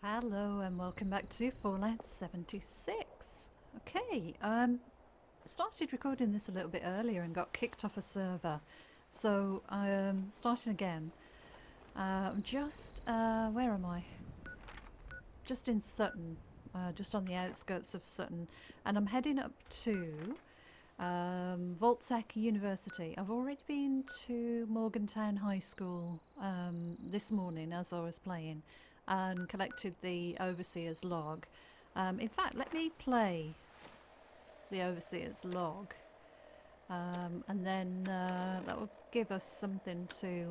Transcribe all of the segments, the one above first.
Hello and welcome back to Fallout 76. Okay, started recording this a little bit earlier and got kicked off a server. So I'm starting again. Where am I? Just in Sutton, just on the outskirts of Sutton. And I'm heading up to Vault-Tec University. I've already been to Morgantown High School this morning as I was playing and collected the Overseer's log. In fact, let me play the Overseer's log and then that will give us something to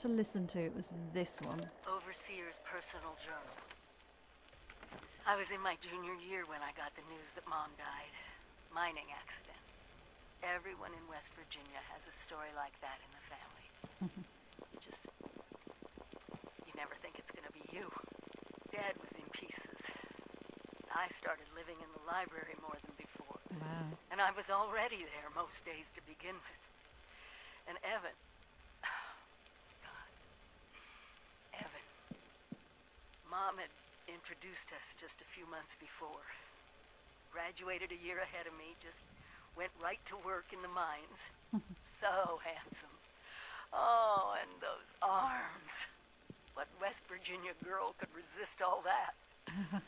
listen to. It was this one. Overseer's personal journal. I was in my junior year when I got the news that Mom died. Mining accident. Everyone in West Virginia has a story like that in the family. Just, you never think it's gonna be you. Dad was in pieces. I started living in the library more than before. Wow. And I was already there most days to begin with. And Evan... Evan. Mom had introduced us just a few months before. Graduated a year ahead of me, just went right to work in the mines. So handsome. Oh, and those arms. What West Virginia girl could resist all that? I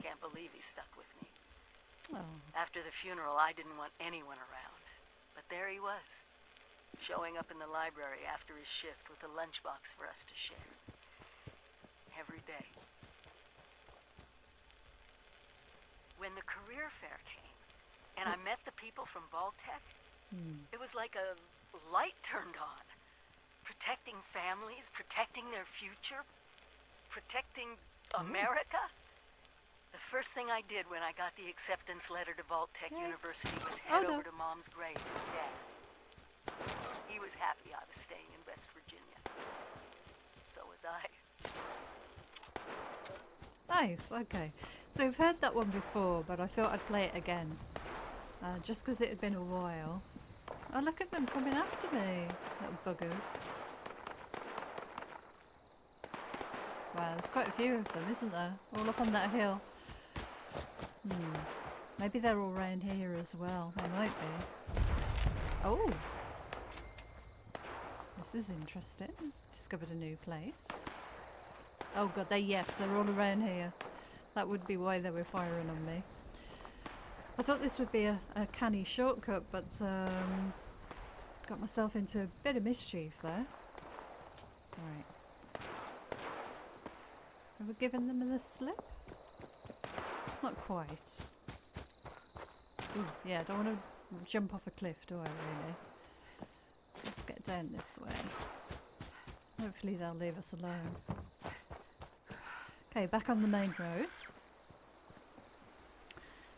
can't believe he stuck with me. Oh. After the funeral, I didn't want anyone around. But there he was, showing up in the library after his shift with a lunchbox for us to share. Every day. When the career fair came, and I met the people from Vault-Tec, it was like a light turned on. Protecting families, protecting their future, protecting America. The first thing I did when I got the acceptance letter to Vault-Tec University was head over to Mom's grave with Dad. He was happy I was staying in West Virginia. So was I. Nice, okay. So we've heard that one before, but I thought I'd play it again. Just because it had been a while. Oh, look at them coming after me, little buggers. Wow, there's quite a few of them, isn't there? All up on that hill. Maybe they're all round here as well. They might be. Oh! This is interesting. Discovered a new place. Oh god, they're all around here. That would be why they were firing on me. I thought this would be a canny shortcut, but got myself into a bit of mischief there. Right. Have we given them the slip? Not quite. Ooh, yeah, I don't want to jump off a cliff, do I really? Let's get down this way. Hopefully they'll leave us alone. Okay, back on the main road.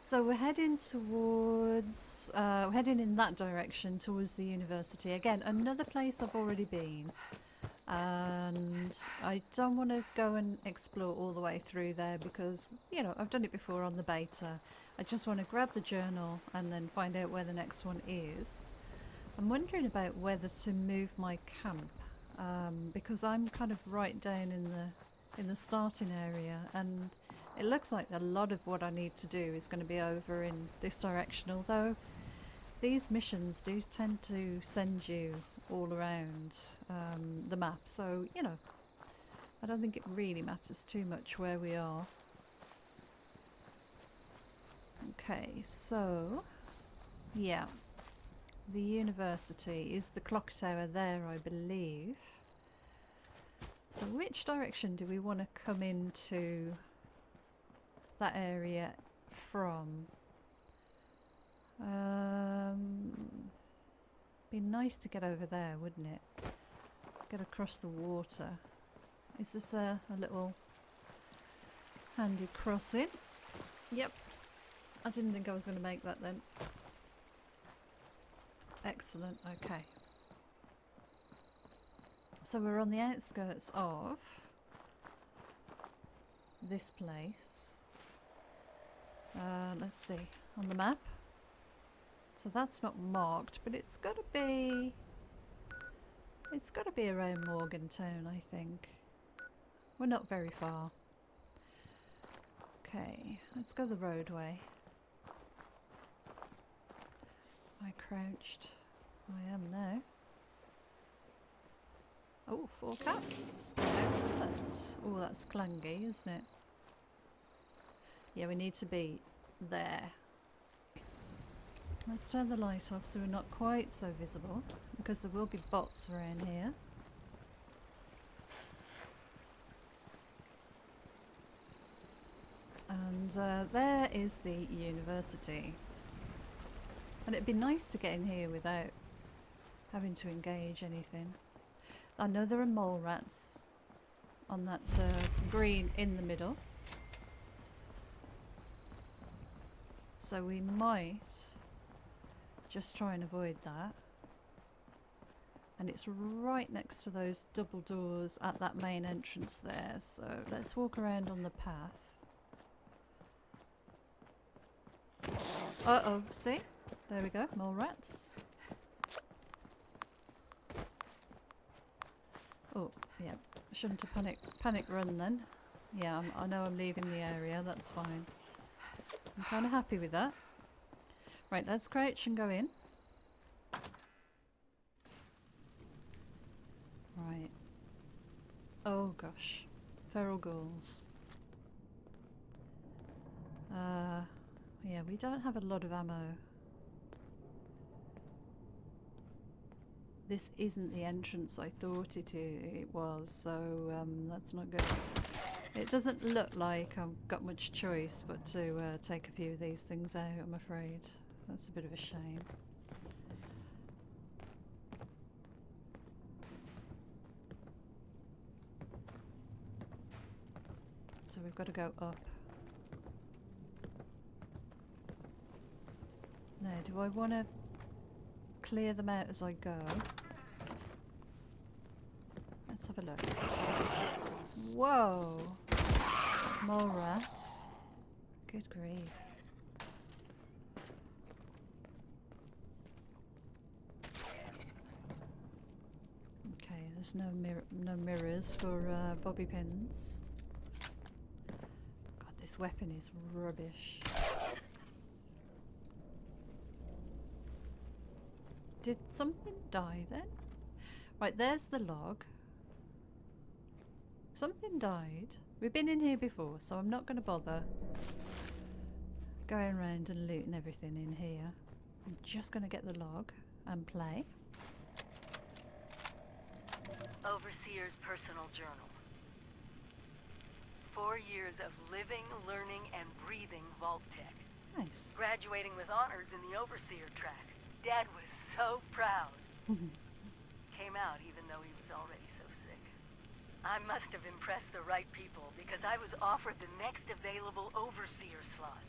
So we're heading towards, we're heading in that direction towards the university. Again, another place I've already been. And I don't want to go and explore all the way through there because, you know, I've done it before on the beta. I just want to grab the journal and then find out where the next one is. I'm wondering about whether to move my camp because I'm kind of right down in the starting area, and it looks like a lot of what I need to do is going to be over in this direction, although these missions do tend to send you all around the map, so you know, I don't think it really matters too much where we are. Okay, so yeah, the university is the clock tower there, I believe. So which direction do we want to come into that area from? Be nice to get over there, wouldn't it? Get across the water. Is this a little handy crossing? Yep. I didn't think I was going to make that then. Excellent, okay. So we're on the outskirts of this place. Let's see, on the map. So that's not marked, but it's got to be around Morgantown, I think. We're not very far. Okay, let's go the roadway. I crouched. I am now. Oh, 4 cats. Excellent. Oh, that's clangy, isn't it? Yeah, we need to be there. Let's turn the light off so we're not quite so visible, because there will be bots around here. And there is the university. And it'd be nice to get in here without having to engage anything. I know there are mole rats on that green in the middle. So we might just try and avoid that. And it's right next to those double doors at that main entrance there. So let's walk around on the path. Uh-oh, see? There we go, more rats. Oh, yeah, shouldn't have panic run then. Yeah, I know I'm leaving the area, that's fine. I'm kind of happy with that. Right, let's crouch and go in. Right. Oh gosh, feral ghouls. Yeah, we don't have a lot of ammo. This isn't the entrance I thought it was, so that's not good. It doesn't look like I've got much choice but to take a few of these things out, I'm afraid. That's a bit of a shame. So we've got to go up. Now, do I want to clear them out as I go? Let's have a look. Whoa! More rats. Good grief. Okay, there's no mirrors for bobby pins. God, this weapon is rubbish. Did something die then? Right, there's the log. Something died. We've been in here before, so I'm not going to bother going around and looting everything in here. I'm just going to get the log and play. Overseer's personal journal. 4 years of living, learning, and breathing vault tech. Nice. Graduating with honors in the Overseer track. Dad was so proud. Came out even though he was already so sick. I must have impressed the right people because I was offered the next available Overseer slot.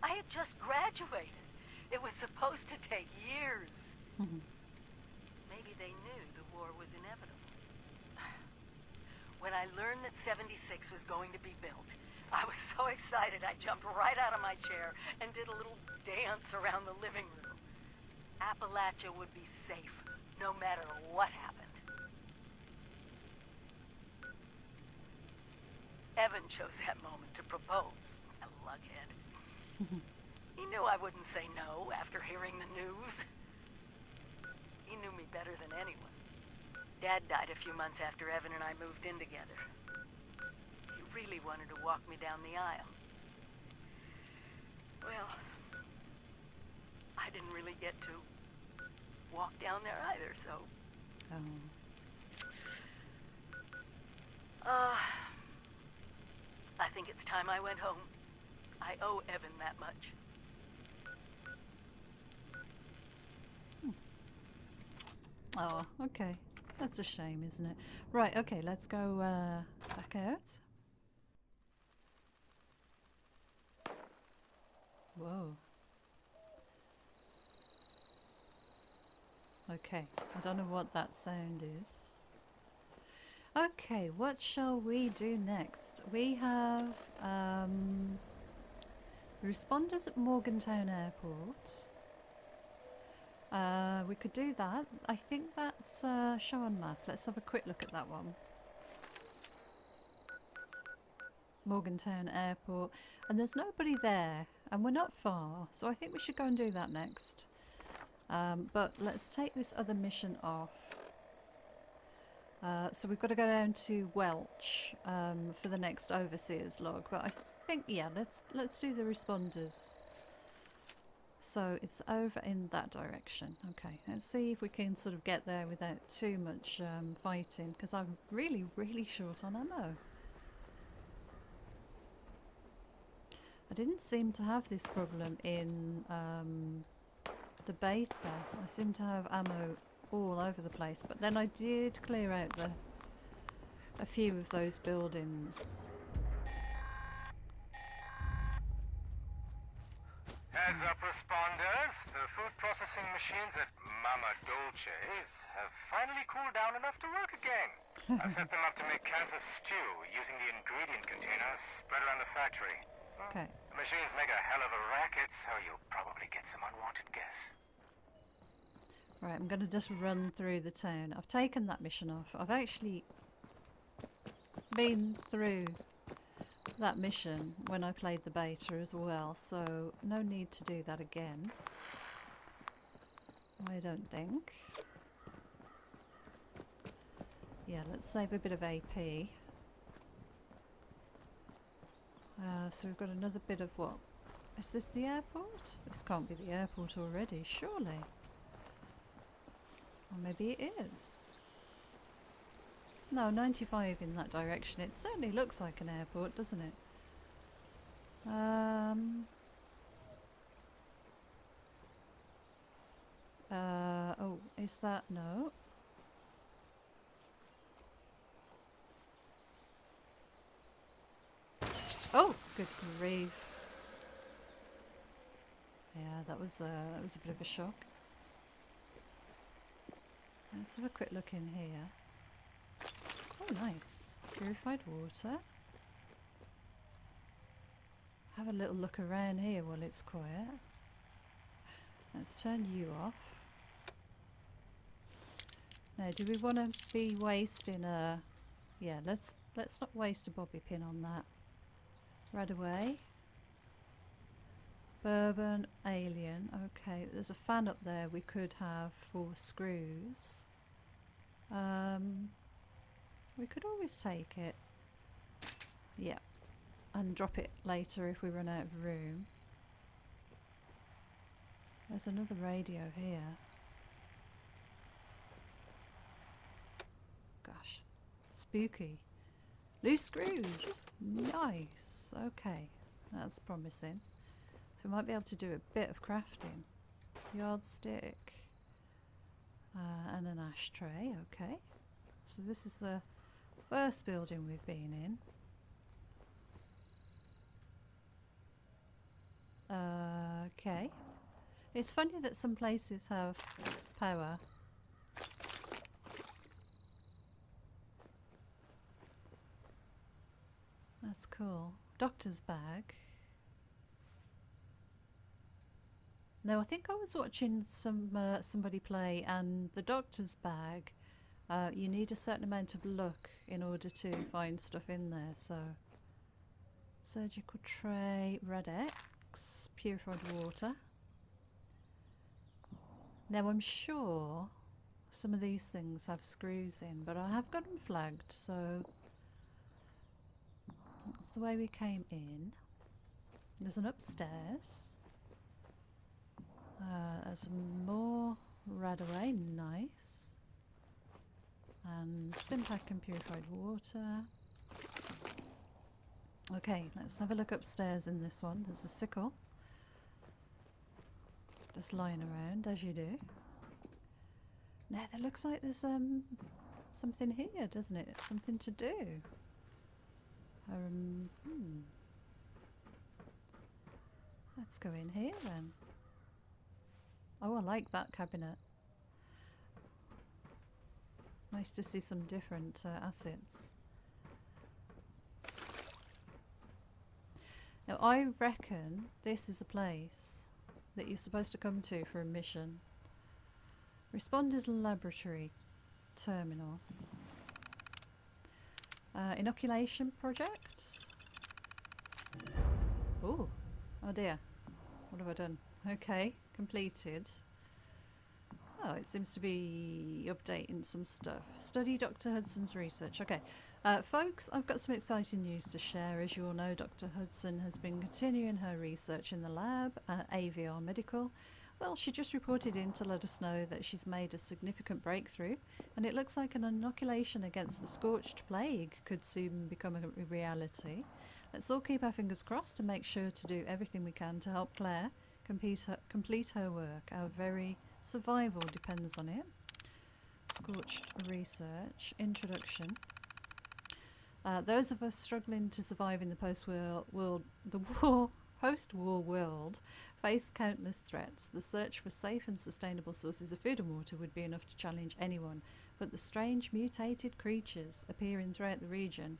I had just graduated. It was supposed to take years. Maybe they knew the war was inevitable. When I learned that 76 was going to be built, I was so excited I jumped right out of my chair and did a little dance around the living room. Appalachia would be safe, no matter what happened. Evan chose that moment to propose, a lughead. He knew I wouldn't say no after hearing the news. He knew me better than anyone. Dad died a few months after Evan and I moved in together. He really wanted to walk me down the aisle. Well, I didn't really get to walk down there either, so... I think it's time I went home. I owe Evan that much. Oh, okay. That's a shame, isn't it? Right, okay, let's go back out. Whoa. Okay, I don't know what that sound is. Okay, what shall we do next? We have responders at Morgantown Airport. We could do that. I think that's show on map. Let's have a quick look at that one. Morgantown Airport, and there's nobody there, and we're not far, so I think we should go and do that next. But let's take this other mission off. So we've got to go down to Welch for the next overseer's log, but I think, yeah, let's do the responders. So it's over in that direction. Okay, let's see if we can sort of get there without too much fighting, because I'm really, really short on ammo. I didn't seem to have this problem in the beta. I seem to have ammo all over the place, but then I did clear out a few of those buildings. Heads up, responders. The food processing machines at Mama Dolce's have finally cooled down enough to work again. I've set them up to make cans of stew using the ingredient containers spread around the factory. Okay. The machines make a hell of a racket, so you'll probably get some unwanted guests. Right, I'm going to just run through the town. I've taken that mission off. I've actually been through that mission when I played the beta as well, so no need to do that again. I don't think. Yeah, let's save a bit of AP. So we've got another bit of what? Is this the airport? This can't be the airport already, surely. Or maybe it is. No, 95 in that direction. It certainly looks like an airport, doesn't it? Oh, is that... no. Oh, good grief. Yeah, that was a bit of a shock. Let's have a quick look in here. Oh, nice. Purified water. Have a little look around here while it's quiet. Let's turn you off. Now, do we want to be wasting a... yeah, let's not waste a bobby pin on that. Right away. Bourbon alien. Okay, there's a fan up there we could have for screws. We could always take it. Yeah. And drop it later if we run out of room. There's another radio here. Gosh, spooky. Loose screws! Nice! Okay, that's promising. So we might be able to do a bit of crafting. Yardstick. And an ashtray, okay. So this is the first building we've been in. Okay. It's funny that some places have power. That's cool. Doctor's bag. Now, I think I was watching somebody play, and the doctor's bag, you need a certain amount of luck in order to find stuff in there. So, surgical tray, red X, purified water. Now, I'm sure some of these things have screws in, but I have got them flagged, so that's the way we came in. There's an upstairs. There's more Radaway, nice. And stim pack and purified water. Okay, let's have a look upstairs in this one. There's a sickle. Just lying around, as you do. Now, there looks like there's something here, doesn't it? Something to do. Let's go in here then. Oh, I like that cabinet. Nice to see some different assets. Now, I reckon this is a place that you're supposed to come to for a mission. Responders Laboratory Terminal. Inoculation project. Oh, oh dear. What have I done? Okay, completed. Oh, it seems to be updating some stuff. Study Dr. Hudson's research. Okay, folks, I've got some exciting news to share. As you all know, Dr. Hudson has been continuing her research in the lab at AVR Medical. Well, she just reported in to let us know that she's made a significant breakthrough, and it looks like an inoculation against the scorched plague could soon become a reality. Let's all keep our fingers crossed and make sure to do everything we can to help Claire complete her work. Our very survival depends on it. Scorched research. Introduction. Those of us struggling to survive in the post-war world face countless threats. The search for safe and sustainable sources of food and water would be enough to challenge anyone, but the strange mutated creatures appearing throughout the region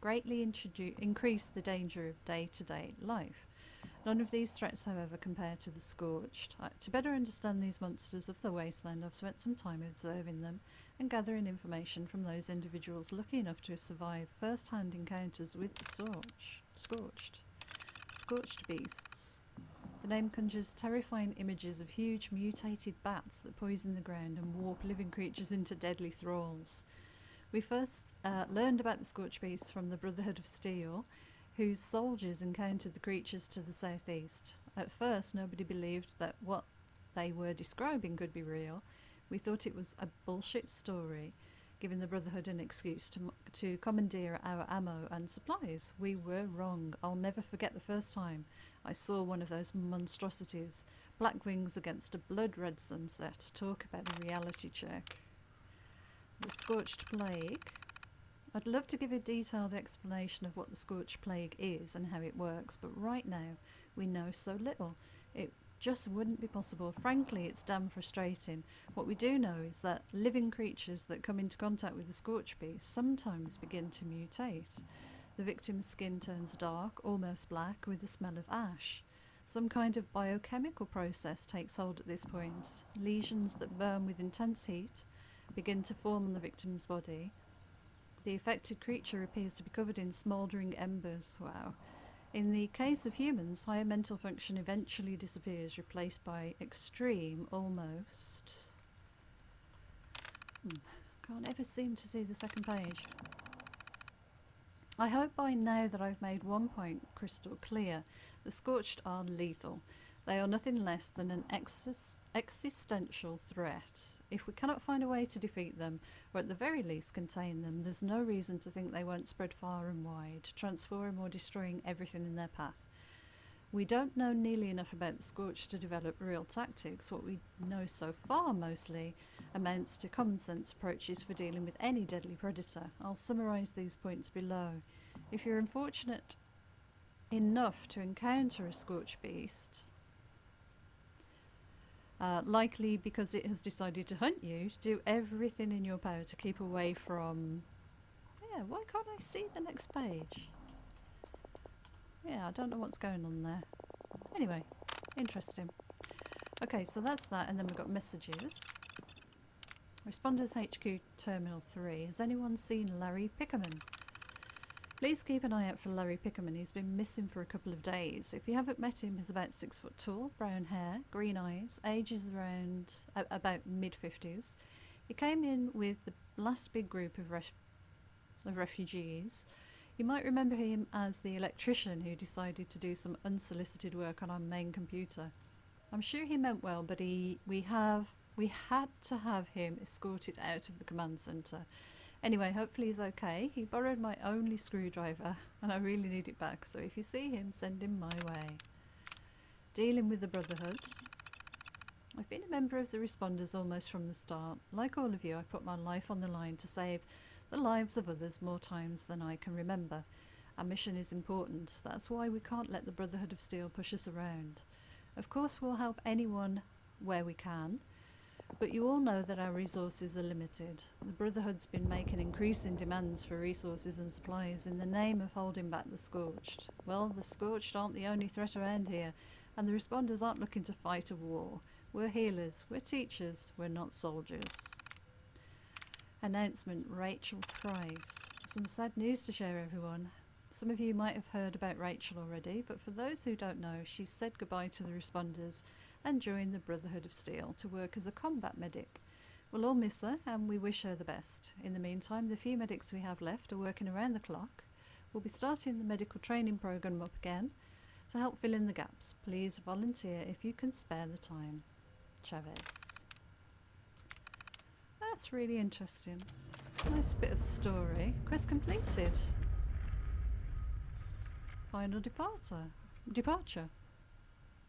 greatly increase the danger of day-to-day life. None of these threats, however, compare to the scorched. To better understand these monsters of the wasteland, I've spent some time observing them and gathering information from those individuals lucky enough to survive first-hand encounters with the scorched beasts. The name conjures terrifying images of huge mutated bats that poison the ground and warp living creatures into deadly thralls. We first learned about the scorched beasts from the Brotherhood of Steel, whose soldiers encountered the creatures to the southeast. At first, nobody believed that what they were describing could be real. We thought it was a bullshit story, giving the Brotherhood an excuse to commandeer our ammo and supplies. We were wrong. I'll never forget the first time I saw one of those monstrosities. Black wings against a blood-red sunset. Talk about a reality check. The scorched plague. I'd love to give a detailed explanation of what the scorched plague is and how it works, but right now we know so little. It just wouldn't be possible. Frankly, it's damn frustrating. What we do know is that living creatures that come into contact with the scorched beast sometimes begin to mutate. The victim's skin turns dark, almost black, with the smell of ash. Some kind of biochemical process takes hold at this point. Lesions that burn with intense heat begin to form on the victim's body. The affected creature appears to be covered in smouldering embers. Wow. In the case of humans, higher mental function eventually disappears, replaced by extreme, almost... Can't ever seem to see the second page. I hope by now that I've made one point crystal clear. The scorched are lethal. They are nothing less than an existential threat. If we cannot find a way to defeat them, or at the very least contain them, there's no reason to think they won't spread far and wide, transforming or destroying everything in their path. We don't know nearly enough about the scorched to develop real tactics. What we know so far mostly amounts to common sense approaches for dealing with any deadly predator. I'll summarise these points below. If you're unfortunate enough to encounter a scorched beast, likely because it has decided to hunt you, do everything in your power to keep away from... Yeah, why can't I see the next page? Yeah, I don't know what's going on there. Anyway, interesting. Okay, so that's that, and then we've got messages. Responders HQ Terminal 3. Has anyone seen Larry Pickerman? Please keep an eye out for Larry Pickerman. He's been missing for a couple of days. If you haven't met him, he's about 6 foot tall, brown hair, green eyes, age is around about mid-50s. He came in with the last big group of refugees. You might remember him as the electrician who decided to do some unsolicited work on our main computer. I'm sure he meant well, but we had to have him escorted out of the command centre. Anyway, hopefully he's okay. He borrowed my only screwdriver and I really need it back, so if you see him, send him my way. Dealing with the Brotherhood. I've been a member of the responders almost from the start. Like all of you, I've put my life on the line to save the lives of others more times than I can remember. Our mission is important. That's why we can't let the Brotherhood of Steel push us around. Of course, we'll help anyone where we can, but you all know that our resources are limited. The Brotherhood's been making increasing demands for resources and supplies in the name of holding back the Scorched. Well, the Scorched aren't the only threat around here, and the responders aren't looking to fight a war. We're healers, we're teachers, we're not soldiers. Announcement, Rachel Price. Some sad news to share, everyone. Some of you might have heard about Rachel already, but for those who don't know, she said goodbye to the responders and joined the Brotherhood of Steel to work as a combat medic. We'll all miss her and we wish her the best. In the meantime, the few medics we have left are working around the clock. We'll be starting the medical training program up again to help fill in the gaps. Please volunteer if you can spare the time. Chavez. That's really interesting. Nice bit of story. Quest completed. Final departure.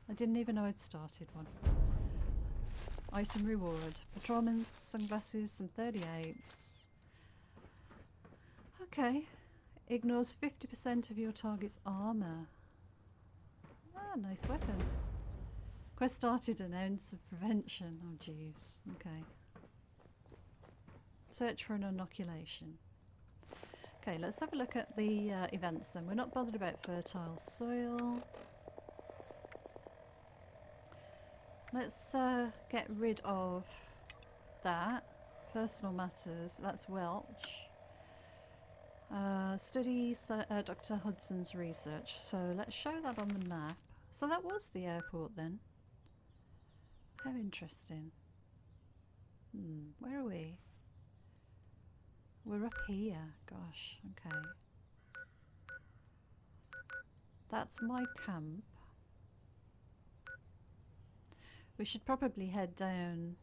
I didn't even know I'd started one. Item reward. Patrolman's sunglasses, some 38s. Okay. Ignores 50% of your target's armour. Ah, nice weapon. Quest started an ounce of prevention. Oh jeez. Okay. Search for an inoculation. Okay, let's have a look at the events then. We're not bothered about fertile soil. Let's get rid of that. Personal matters. That's Welch. Study Dr. Hudson's research. So let's show that on the map. So that was the airport then. How interesting. Where are we? We're up here. Gosh, okay. That's my camp. We should probably head down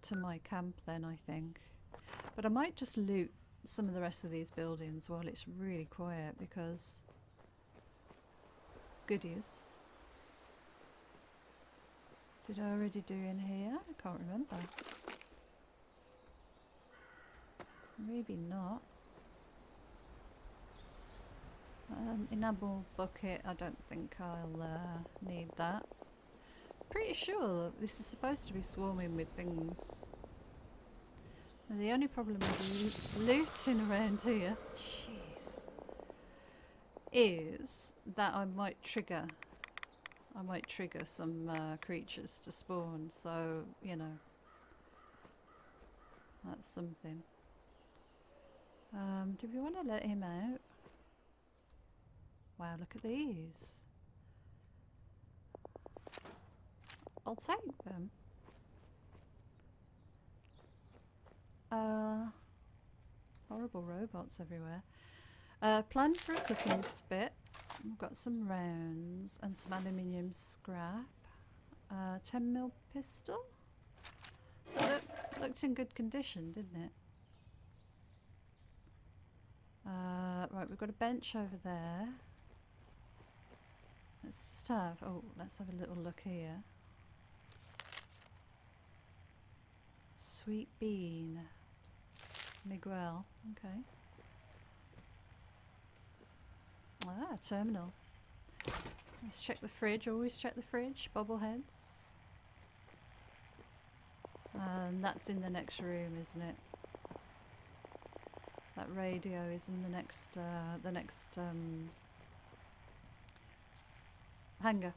to my camp then, I think. But I might just loot some of the rest of these buildings while it's really quiet because... Goodies. Did I already do in here? I can't remember. Maybe not. Enamel bucket, I don't think I'll need that. Pretty sure this is supposed to be swarming with things. Now, the only problem with looting around here, jeez, is that I might trigger some creatures to spawn, so, you know, that's something. Do we want to let him out? Wow, look at these. I'll take them. Horrible robots everywhere. Plan for a cooking spit. We've got some rounds and some aluminium scrap. 10mm pistol. Looked in good condition, didn't it? Right, we've got a bench over there. Let's just have, let's have a little look here. Sweet bean. Miguel, okay. Ah, terminal. Let's check the fridge, always check the fridge. Bobbleheads. And that's in the next room, isn't it? That radio is in the next hangar.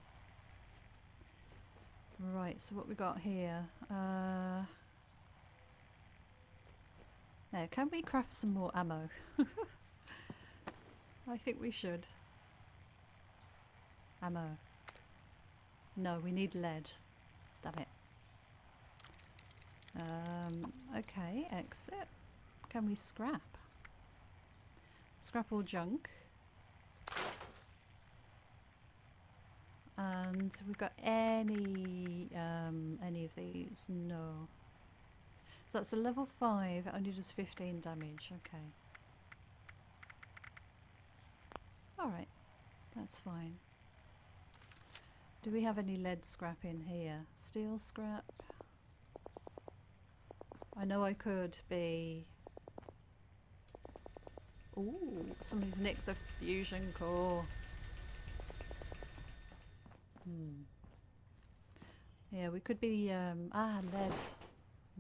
Right, so what we got here? Now, can we craft some more ammo? I think we should. Ammo. No, we need lead. Damn it. Okay, exit. Can we scrap? Scrap all junk. And we've got any of these? No. So that's a level 5, it only does 15 damage, okay. Alright, that's fine. Do we have any lead scrap in here? Steel scrap? I know I could be... Ooh, somebody's nicked the fusion core. Yeah, we could be, lead.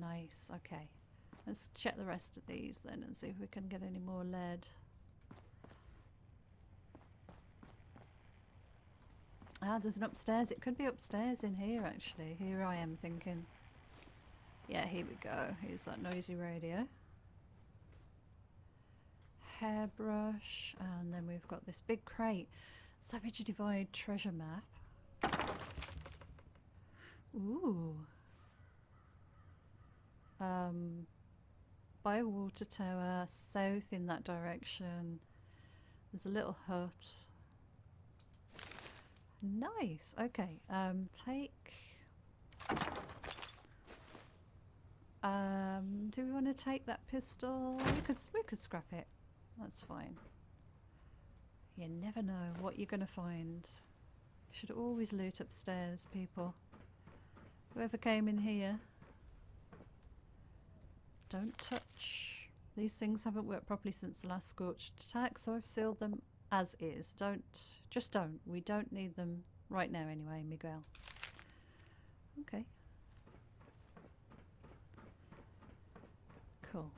Nice, okay. Let's check the rest of these then and see if we can get any more lead. Ah, there's an upstairs. It could be upstairs in here, actually. Here I am thinking. Yeah, here we go. Here's that noisy radio. hairbrush, and then we've got this big crate. Savage Divide treasure map. Ooh. By a water tower, south in that direction. There's a little hut. Nice. Okay. Take. Do we want to take that pistol? We could scrap it. That's fine. You never know what you're gonna find. You should always loot upstairs, people. Whoever came in here, don't touch. These things haven't worked properly since the last scorched attack, so I've sealed them as is. Just don't. We don't need them right now anyway, Miguel. Okay. Cool.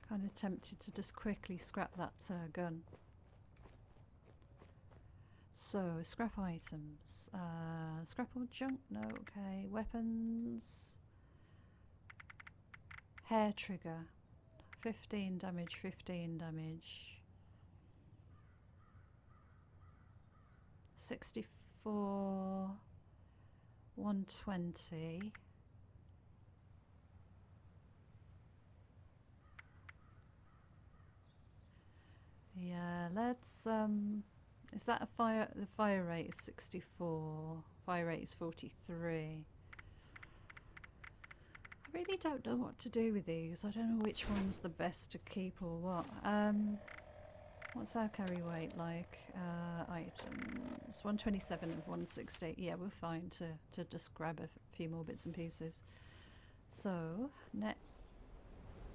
Kind of tempted to just quickly scrap that gun. So, scrap items. Scrap all junk? No, okay. Weapons. Hair trigger. 15 damage, 15 damage. 64. 120. Yeah, let's is that a fire? The fire rate is 64. Fire rate is 43. I really don't know what to do with these. I don't know which one's the best to keep or what. What's our carry weight like? Items 127 of 160. Yeah, we're fine to just grab a few more bits and pieces. So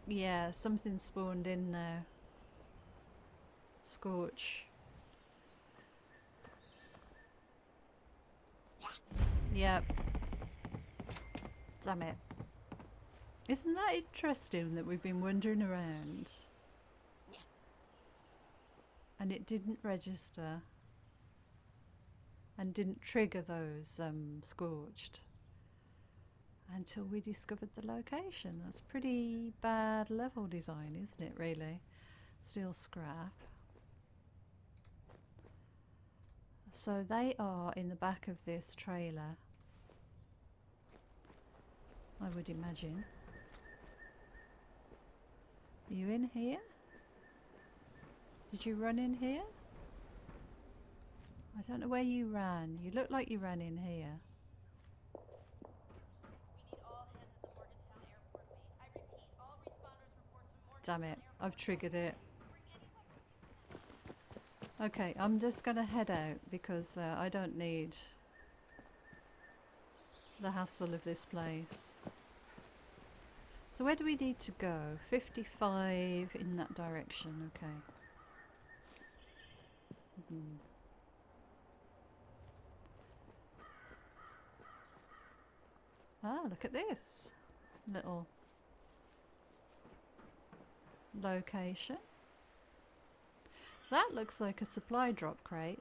yeah, something spawned in now. Scorch. Yep. Damn it. Isn't that interesting that we've been wandering around and it didn't register and didn't trigger those scorched until we discovered the location? That's pretty bad level design, isn't it, really? Steel scrap. So they are in the back of this trailer, I would imagine. Are you in here? Did you run in here? I don't know where you ran. You look like you ran in here. We need all hands at the Morgantown airport base. I repeat, all responders report to Morgantown Damn it, airport. I've triggered it. Okay, I'm just gonna head out because I don't need the hassle of this place. So where do we need to go? 55 in that direction, okay. Ah, look at this little location. That looks like a supply drop crate.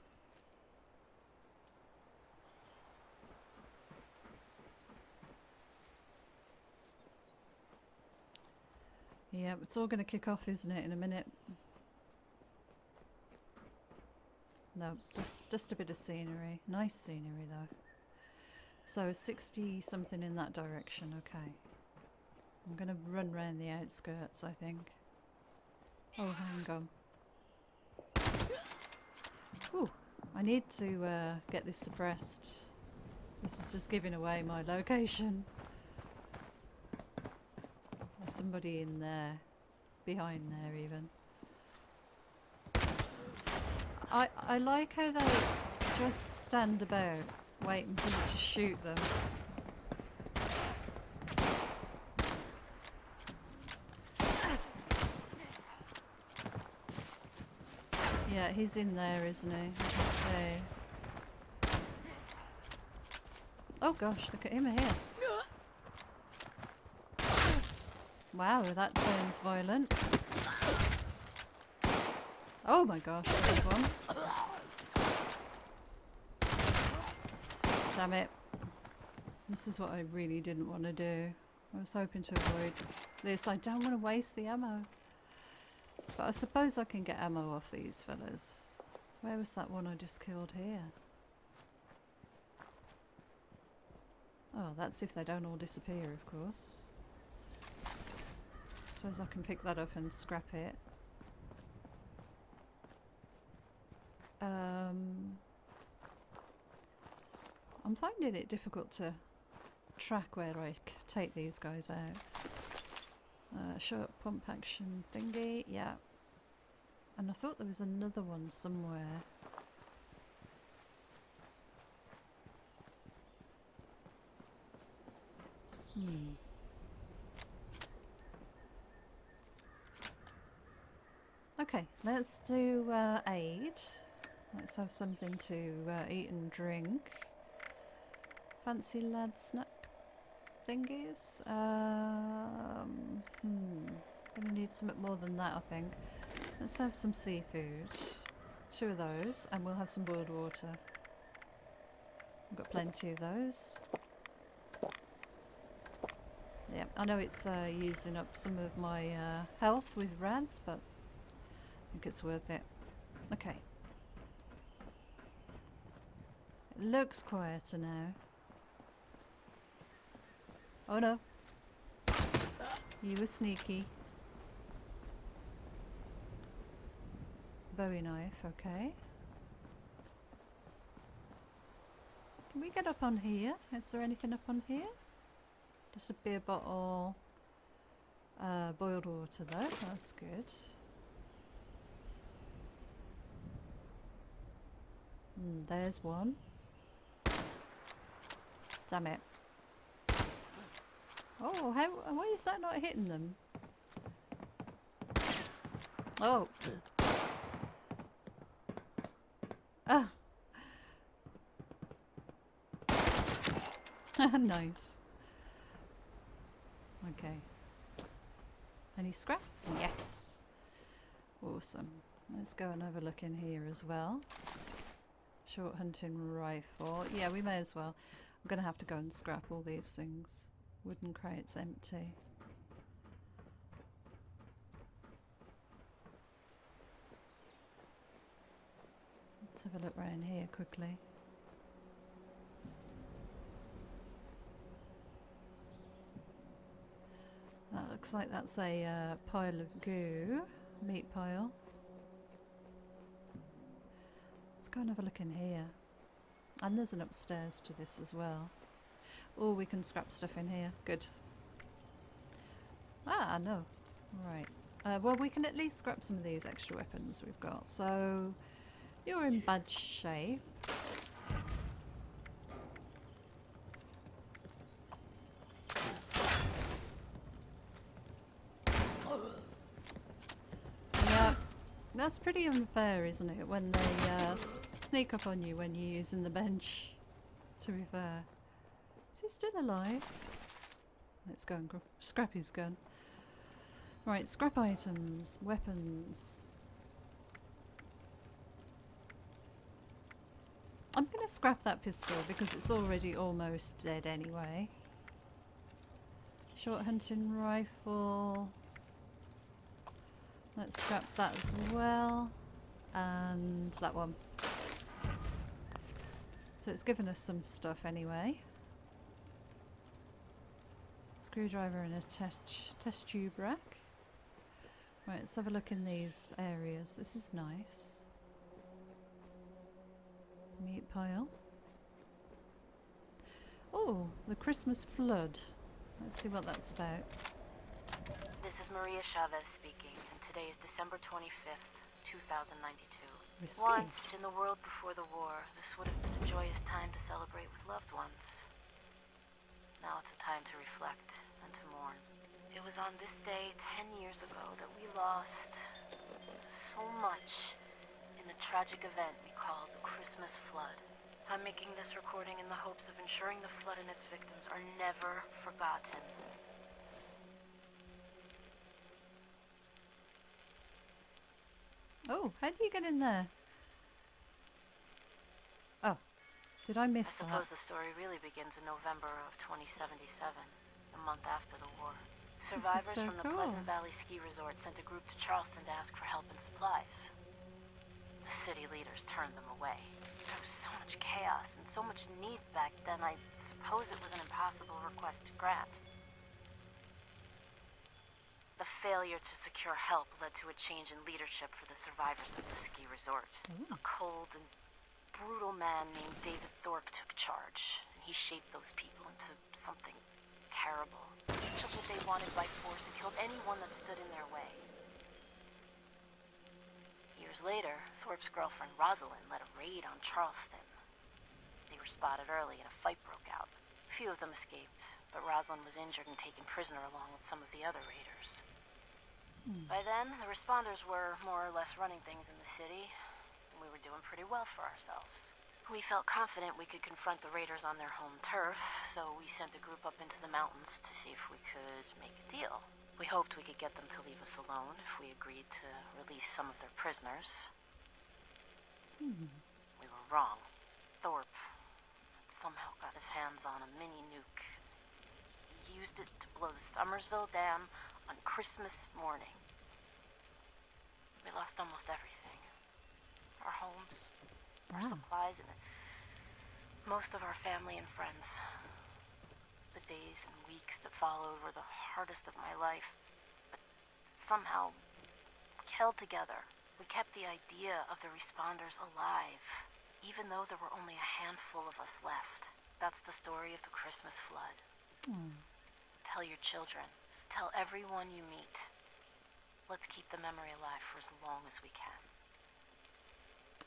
Yeah, it's all going to kick off, isn't it, in a minute? No, just a bit of scenery. Nice scenery, though. So 60 something in that direction, okay. I'm going to run round the outskirts, I think. Oh, hang on. Ooh, I need to get this suppressed. This is just giving away my location. There's somebody in there, behind there even. I like how they just stand about waiting for you to shoot them. Yeah, he's in there, isn't he? I can see. Oh gosh, look at him here. Wow, that sounds violent. Oh my gosh, there's one. Damn it. This is what I really didn't want to do. I was hoping to avoid this. I don't want to waste the ammo. But I suppose I can get ammo off these fellas. Where was that one I just killed here? Oh, that's if they don't all disappear, of course. Suppose I can pick that up and scrap it. I'm finding it difficult to track where I take these guys out. Short pump action thingy, yeah. And I thought there was another one somewhere. Okay, let's do aid. Let's have something to eat and drink. Fancy lad snack thingies. Gonna need something more than that, I think. Let's have some seafood. 2 of those, and we'll have some boiled water. I've got plenty of those. Yeah, I know it's using up some of my health with rads, but I think it's worth it. Okay. It looks quieter now. Oh no. You were sneaky. Bowie knife, okay. Can we get up on here? Is there anything up on here? Just a beer bottle. Boiled water though, that's good. There's one. Damn it. Oh, why is that not hitting them? Oh. Ah. Nice. Okay. Any scrap? Yes. Awesome. Let's go and have a look in here as well. Short hunting rifle. Yeah, we may as well. I'm going to have to go and scrap all these things. Wooden crate's empty. Let's have a look around here quickly. That looks like that's a pile of goo. Meat pile. Let's go and have a look in here. And there's an upstairs to this as well. Oh, we can scrap stuff in here. Good. Ah, no. Right. Well, we can at least scrap some of these extra weapons we've got. So, you're in bad shape. Yeah, that's pretty unfair, isn't it? When they sneak up on you when you're using the bench, to be fair. Is he still alive? Let's go and scrap his gun. Right, scrap items, weapons. I'm going to scrap that pistol because it's already almost dead anyway. Short hunting rifle. Let's scrap that as well. And that one. So it's given us some stuff anyway. Screwdriver and a test tube rack. Right, let's have a look in these areas. This is nice. Meat pile. Oh, the Christmas flood. Let's see what that's about. This is Maria Chavez speaking, and today is December 25th, 2092. Risky. Once, in the world before the war, this would have been a joyous time to celebrate with loved ones. Now it's a time to reflect and to mourn. It was on this day 10 years ago that we lost so much in the tragic event we call the Christmas flood. I'm making this recording in the hopes of ensuring the flood and its victims are never forgotten. Oh, how do you get in there? Oh, did I I miss suppose that? the story really begins in November of 2077. a month after the war. is Survivors so from the cool. Pleasant Valley Ski Resort sent a group to Charleston to ask for help and supplies. The city leaders turned them away. There was so much chaos and so much need back then, I suppose it was an impossible request to grant. The failure to secure help led to a change in leadership for the survivors of the ski resort. A cold and brutal man named David Thorpe took charge, and he shaped those people into something terrible. He took what they wanted by force and killed anyone that stood in their way. Years later, Thorpe's girlfriend Rosalind led a raid on Charleston. They were spotted early and a fight broke out. A few of them escaped, but Rosalind was injured and taken prisoner along with some of the other raiders. By then, the responders were more or less running things in the city, and we were doing pretty well for ourselves. We felt confident we could confront the raiders on their home turf, so we sent a group up into the mountains to see if we could make a deal. We hoped we could get them to leave us alone if we agreed to release some of their prisoners. We were wrong. Thorpe somehow got his hands on a mini nuke. He used it to blow the Summersville Dam on Christmas morning. We lost almost everything. Our homes, our supplies, and most of our family and friends. The days and weeks that followed were the hardest of my life, but somehow we held together. We kept the idea of the responders alive, even though there were only a handful of us left. That's the story of the Christmas flood. Tell your children. Tell everyone you meet. Let's keep the memory alive for as long as we can.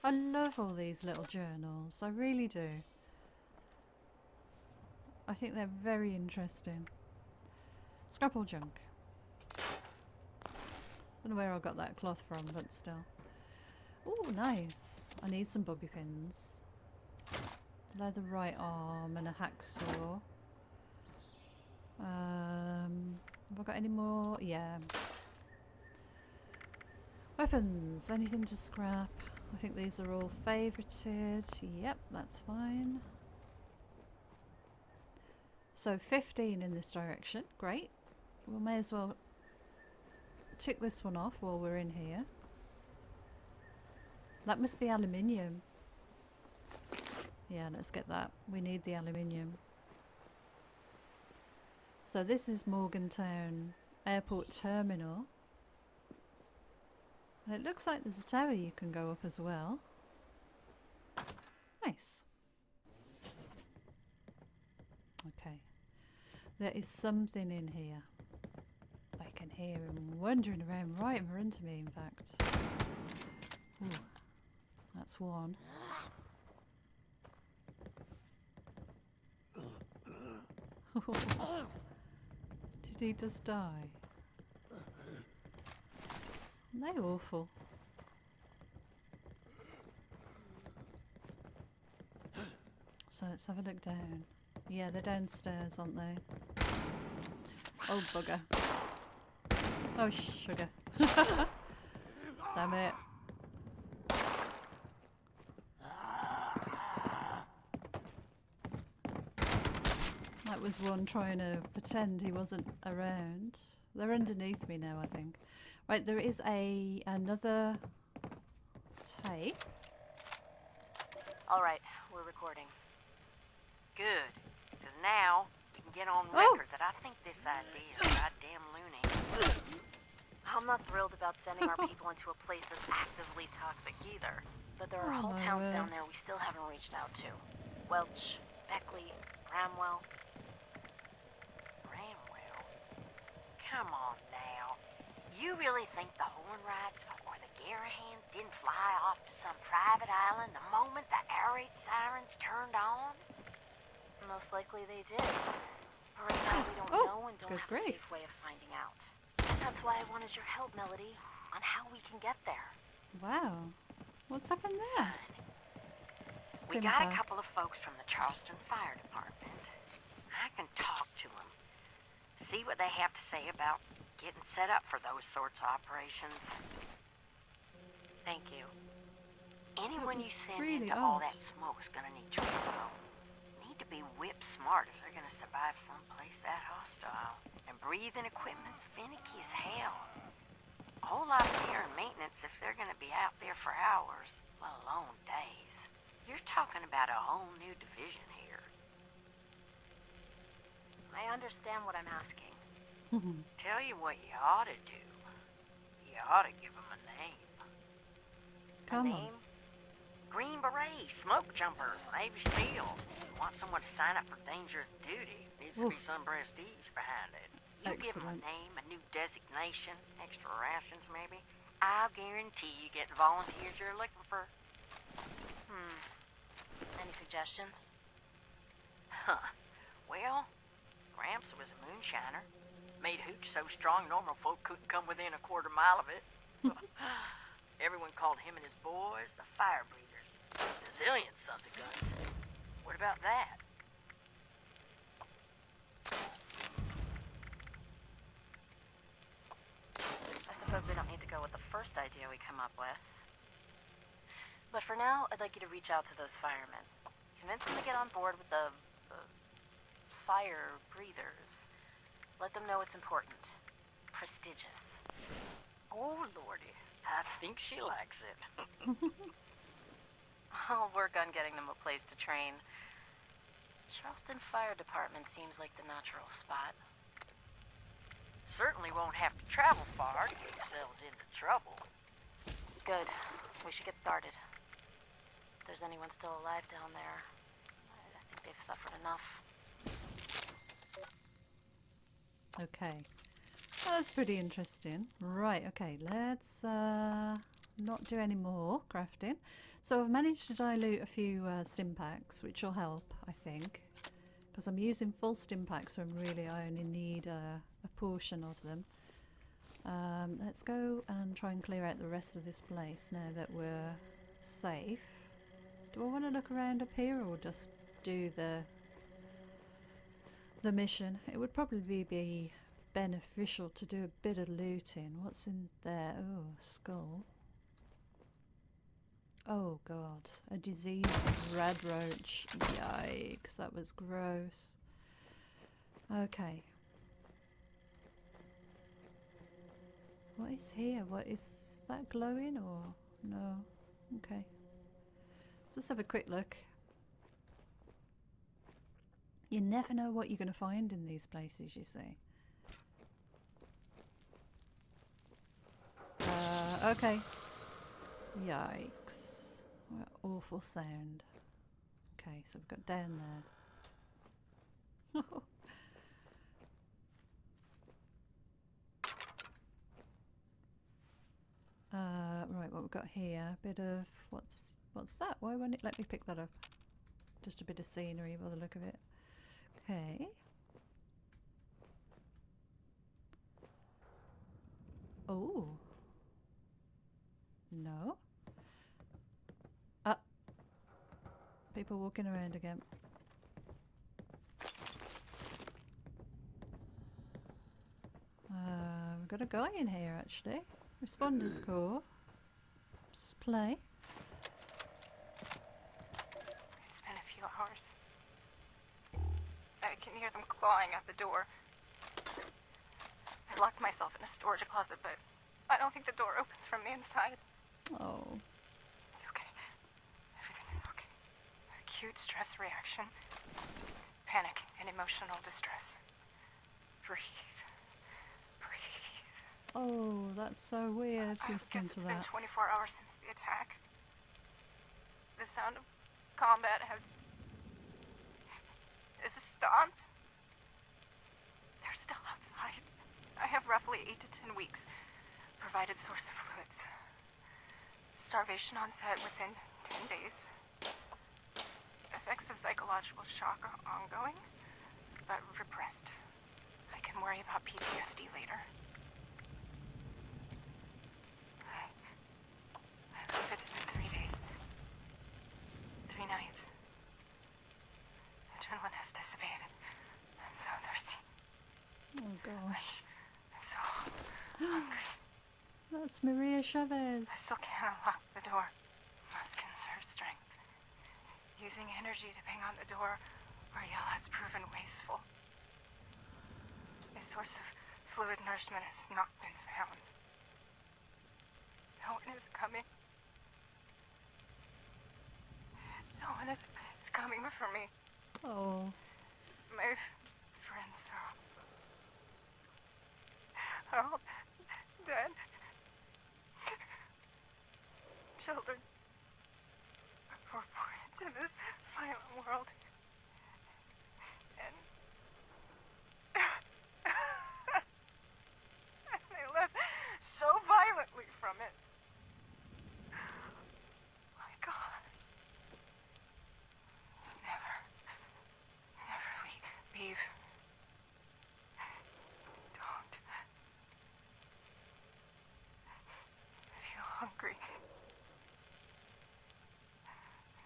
I love all these little journals. I really do. I think they're very interesting. Scrap or junk? Don't know where I got that cloth from, but still. Oh, nice. I need some bobby pins. Leather right arm and a hacksaw. Have I got any more? Yeah. Weapons. Anything to scrap? I think these are all favorited. Yep, that's fine. So 15 in this direction. Great. We may as well tick this one off while we're in here. That must be aluminium. Yeah, let's get that. We need the aluminium. So this is Morgantown Airport Terminal. And it looks like there's a tower you can go up as well. Nice. Okay. There is something in here. I can hear him wandering around right in front of me, in fact. Ooh, that's one. Did he just die? Aren't they awful? So let's have a look down. Yeah, they're downstairs, aren't they? Oh, bugger. Oh, sugar. Damn it. That was one trying to pretend he wasn't around. They're underneath me now, I think. Right, there is another tape. All right, we're recording. Good, because now we can get on Oh! record that I think this idea is goddamn loony. I'm not thrilled about sending our people into a place that's actively toxic either. But there are Oh, whole my towns down there words. we still haven't reached out to. Welch, Beckley, Bramwell. Bramwell? Come on now. You really think the Hornwrights or the Garahans didn't fly off to some private island the moment the air raid sirens turned on? Most likely they did. But right now we don't know and don't good have grief. a safe way of finding out. That's why I wanted your help, Melody, on how we can get there. Wow. What's happened there? We got a Stimper. couple of folks from the Charleston Fire Department. I can talk to them. See what they have to say about getting set up for those sorts of operations. Thank you. Anyone you was send really into all odd. that smoke's gonna need your info. Need to to be whip smart if they're gonna survive someplace that hostile. And breathing equipment's finicky as hell. A whole lot of care and maintenance if they're gonna be out there for hours, let alone days. You're talking about a whole new division here. I understand what I'm asking. Tell you what you ought to do. You ought to give them a name. Come A on. name? Green Berets, smoke jumpers, Navy SEALs. You want someone to sign up for dangerous duty, needs to be Oof. some prestige behind it. You give them a Excellent. name, a new designation, extra rations maybe. I'll guarantee you get the volunteers you're looking for. Any suggestions? Huh. Well, Gramps was a moonshiner. Made hooch so strong normal folk couldn't come within a quarter mile of it. Everyone called him and his boys the fire breathers. The zillion sons of guns. What about that? I suppose we don't need to go with the first idea we come up with. But for now, I'd like you to reach out to those firemen. Convince them to get on board with the fire breathers. Let them know it's important. Prestigious. Oh, Lordy. I think she likes it. I'll work on getting them a place to train. Charleston Fire Department seems like the natural spot. Certainly won't have to travel far to get yourselves into trouble. Good. We should get started. If there's anyone still alive down there, I think they've suffered enough. Okay. That's pretty interesting. Right, okay, let's not do any more crafting. So I've managed to dilute a few stim packs, which will help, I think. Because I'm using full stim packs when really I only need a portion of them. Let's go and try and clear out the rest of this place now that we're safe. Do I want to look around up here or just do the mission? It would probably be beneficial to do a bit of looting. What's in there? Oh, a skull. Oh god, a diseased red roach. Yikes, that was gross. Okay. What is here? What is that glowing or no? Okay. Let's have a quick look. You never know what you're going to find in these places, you see. Okay. Yikes. What awful sound. Okay, so we've got down there. Right, what we've got here, a bit of, what's that? Why won't it let me pick that up? Just a bit of scenery by the look of it. Okay. Oh. No. Ah. People walking around again. We've got a guy in here actually. Responders Corps. Play. It's been a few hours. I can hear them clawing at the door. I locked myself in a storage closet, but I don't think the door opens from the inside. Oh. It's okay. Everything is okay. Acute stress reaction. Panic and emotional distress. Breathe. Breathe. Oh, that's so weird I listening guess to it's been that. 24 hours since the attack. The sound of combat has stopped. They're still outside. I have roughly 8 to 10 weeks. Provided source of fluids. Starvation onset within 10 days. Effects of psychological shock are ongoing, but repressed. I can worry about PTSD later. I believe it's been 3 days. 3 nights. Adrenaline has dissipated. I'm so thirsty. Oh gosh. I'm so hungry. That's Maria Chavez. I still can't unlock the door. Must conserve strength. Using energy to bang on the door Brielle has proven wasteful. A source of fluid nourishment has not been found. No one is coming. No one is coming for me. Oh, My friends are all dead. Children were born into this violent world. And they left so violently from it. My God. Never leave. Don't. I feel hungry.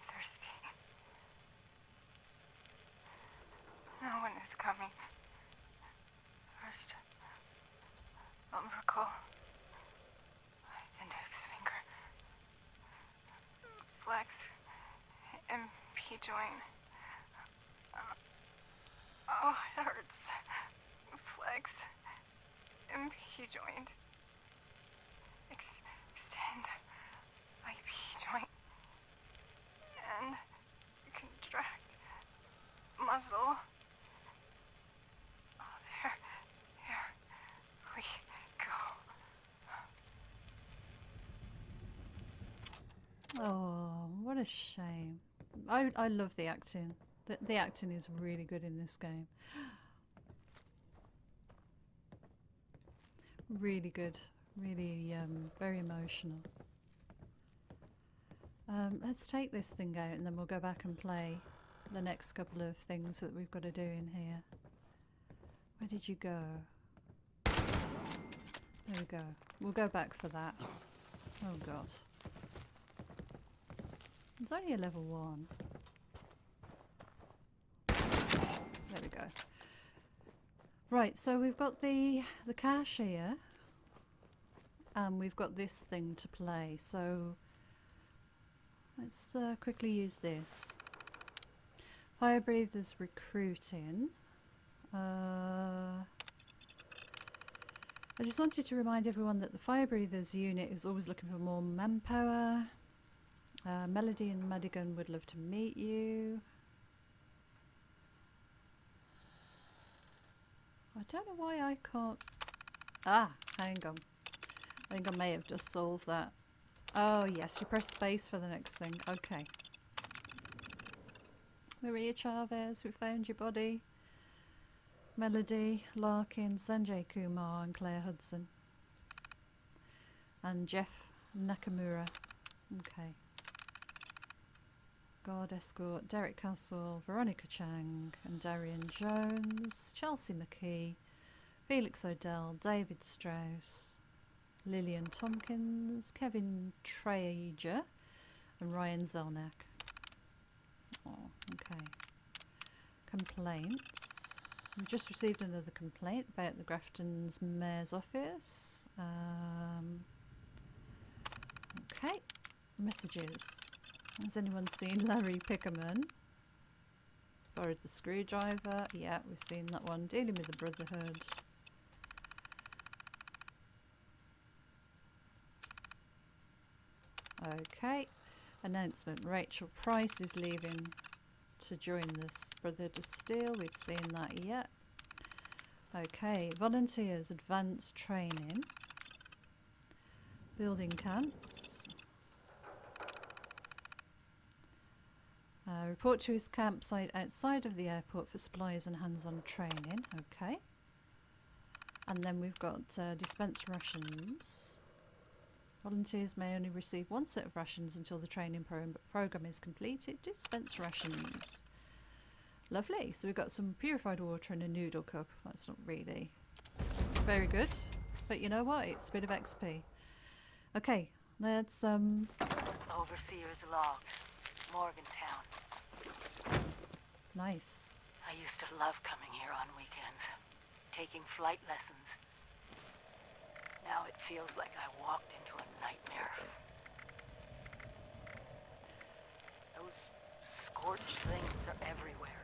Thirsty. No one is coming. First, umbilical, index finger, flex, MP joint. Oh, it hurts. Flex, MP joint. Extend, IP joint. And contract muscle. Oh, there we go. oh, what a shame. I love the acting. The acting is really good in this game. Really good. Really very emotional. Let's take this thing out and then we'll go back and play the next couple of things that we've got to do in here. Where did you go? There we go. We'll go back for that. Oh god. It's only a level 1. There we go. Right, so we've got the cache here. And we've got this thing to play. So let's quickly use this. Fire breathers recruiting. I just wanted to remind everyone that the fire breathers unit is always looking for more manpower. Melody and Madigan would love to meet you. I don't know why I can't... Ah, hang on. I think I may have just solved that. Oh yes, you press space for the next thing. Okay. Maria Chavez, we found your body. Melody, Larkin, Sanjay Kumar and Claire Hudson. And Jeff Nakamura. Okay. Guard Escort, Derek Castle, Veronica Chang and Darian Jones, Chelsea McKee, Felix O'Dell, David Strauss, Lillian Tompkins, Kevin Traeger and Ryan Zelnak. Oh, okay. Complaints. We've just received another complaint about the Grafton's Mayor's Office. Okay. Messages. Has anyone seen Larry Pickerman? Borrowed the screwdriver. Yeah, we've seen that one. Dealing with the Brotherhood. Okay. Announcement. Rachel Price is leaving to join this Brotherhood of Steel. We've seen that yet. Okay. Volunteers. Advanced training. Building camps. Report to his campsite outside of the airport for supplies and hands-on training. Okay. And then we've got dispense rations. Volunteers may only receive one set of rations until the training program is completed. Dispense rations. Lovely. So we've got some purified water and a noodle cup. That's not really very good. But you know what? It's a bit of XP. Okay. Let's Overseer's log. Morgantown. Nice. I used to love coming here on weekends, taking flight lessons. Now it feels like I walked into a nightmare. Those scorched things are everywhere.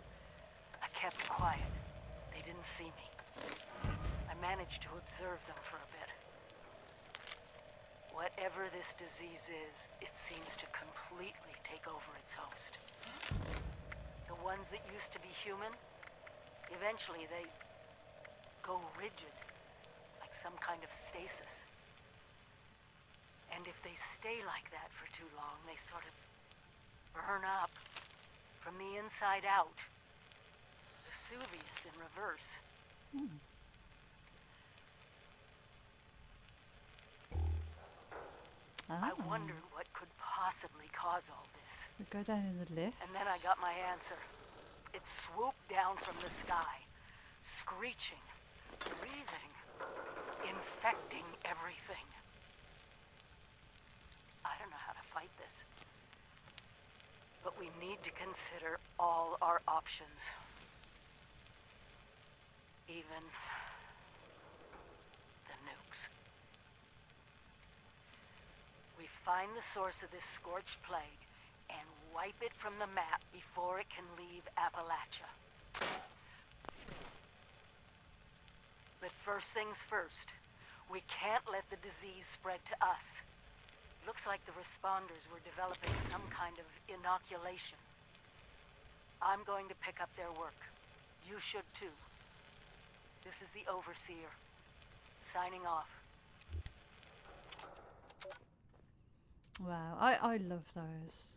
see me. I managed to observe them for a bit. Whatever this disease is, it seems to completely take over its host. The ones that used to be human, eventually they go rigid, like some kind of stasis. And if they stay like that for too long, they sort of burn up from the inside out. Vesuvius in reverse. I wondered what could possibly cause all this. We go down in the lift. And then I got my answer. It swooped down from the sky, screeching, breathing, infecting everything. I don't know how to fight this. But we need to consider all our options. Even the nukes. We find the source of this scorched plague and wipe it from the map before it can leave Appalachia. But first things first, we can't let the disease spread to us. Looks like the responders were developing some kind of inoculation. I'm going to pick up their work. You should too. This is the Overseer. Signing off. Wow, I love those.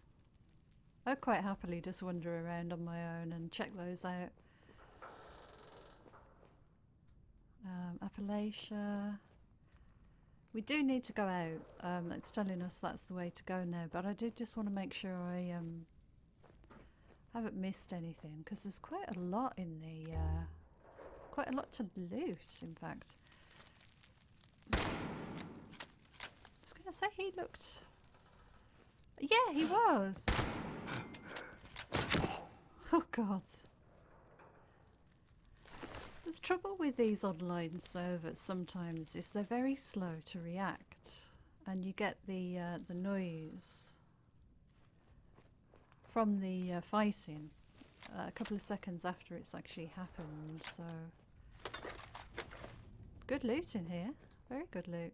I quite happily just wander around on my own and check those out. Appalachia. We do need to go out. It's telling us that's the way to go now, but I did just want to make sure I haven't missed anything, because there's quite a lot in the quite a lot to loot, in fact. I was gonna say he looked. Yeah, he was. Oh god. The trouble with these online servers sometimes is they're very slow to react, and you get the noise from the fighting a couple of seconds after it's actually happened. So good loot in here, very good loot.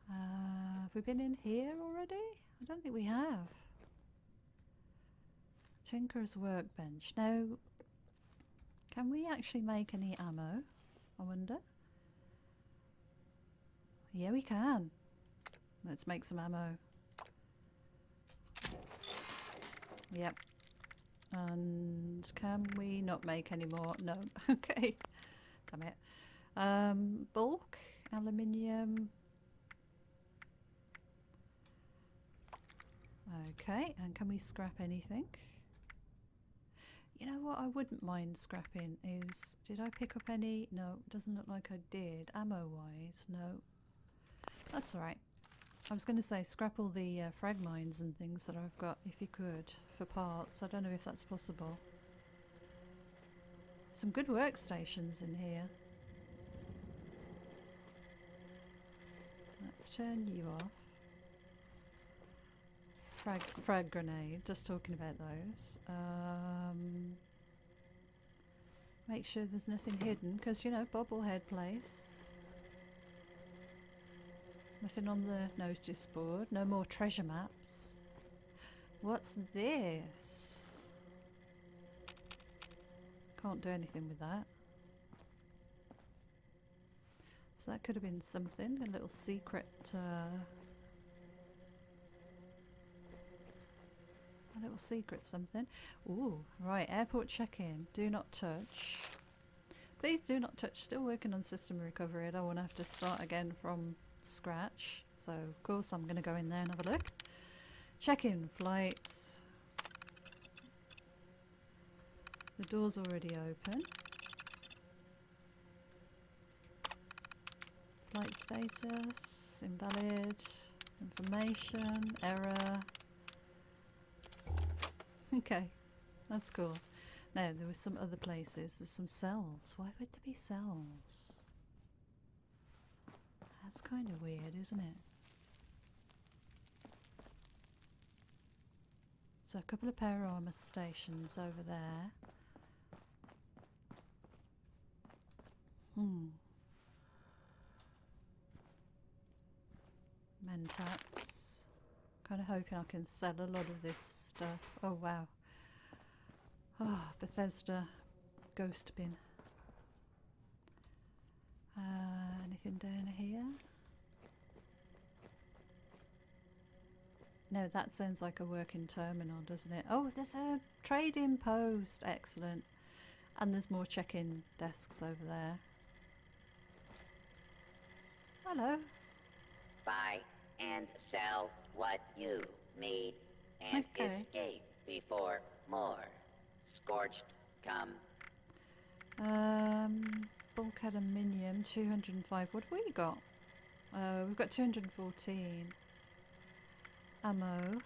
Have we been in here already? I don't think we have. Tinker's workbench. Now, can we actually make any ammo? I wonder. Yeah, we can. Let's make some ammo. Yep. And can we not make any more? No. Okay. Damn it. Bulk, aluminium. Okay, and can we scrap anything? You know what I wouldn't mind scrapping is... Did I pick up any? No, doesn't look like I did. Ammo-wise, no. That's alright. I was going to say scrap all the frag mines and things that I've got, if you could, for parts. I don't know if that's possible. Some good workstations in here. Let's turn you off. Frag grenade, just talking about those. Make sure there's nothing hidden, because, you know, bobblehead place. Nothing on the notice board. No more treasure maps. What's this? Can't do anything with that. So that could have been something, a little secret... a little secret something. Ooh, right, airport check-in. Do not touch. Please do not touch. Still working on system recovery. I don't want to have to start again from scratch. So, of course, I'm going to go in there and have a look. Check-in flights. The door's already open. Flight status. Invalid. Information. Error. Okay, that's cool. Now, there were some other places. There's some cells. Why would there be cells? That's kind of weird, isn't it? So, a couple of power armor stations over there. Mentats. Kind of hoping I can sell a lot of this stuff. Oh wow. Oh, Bethesda ghost bin. Anything down here? No, that sounds like a working terminal, doesn't it? Oh, there's a trade-in post. Excellent. And there's more check-in desks over there. Hello. Buy and sell what you need and Okay. escape before more scorched come. Bulk aluminium, 205. What have we got? We've got 214. Ammo.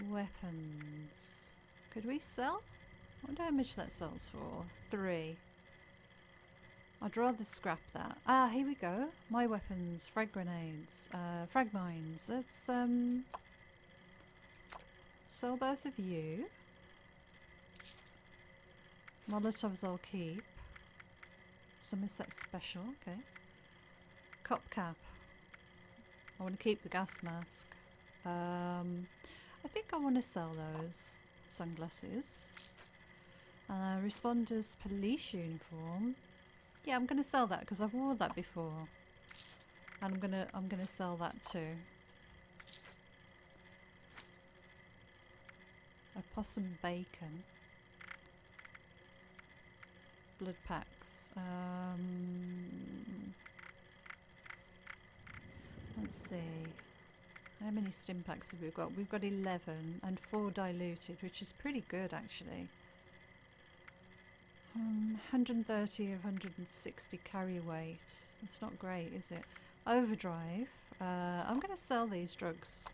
Weapons. Could we sell? I wonder how much that sells for. 3. I'd rather scrap that. Ah, here we go. My weapons, frag grenades, frag mines. Let's sell both of you. Molotovs I'll keep. Somerset special, okay. Cop cap. I want to keep the gas mask. I think I want to sell those sunglasses. Responders police uniform. Yeah, I'm gonna sell that because I've worn that before, and I'm gonna sell that too. Opossum bacon. Blood packs. Let's see. How many stim packs have we got? We've got 11 and 4 diluted, which is pretty good actually. 130 of 160 carry weight. That's not great, is it? Overdrive. I'm going to sell these drugs.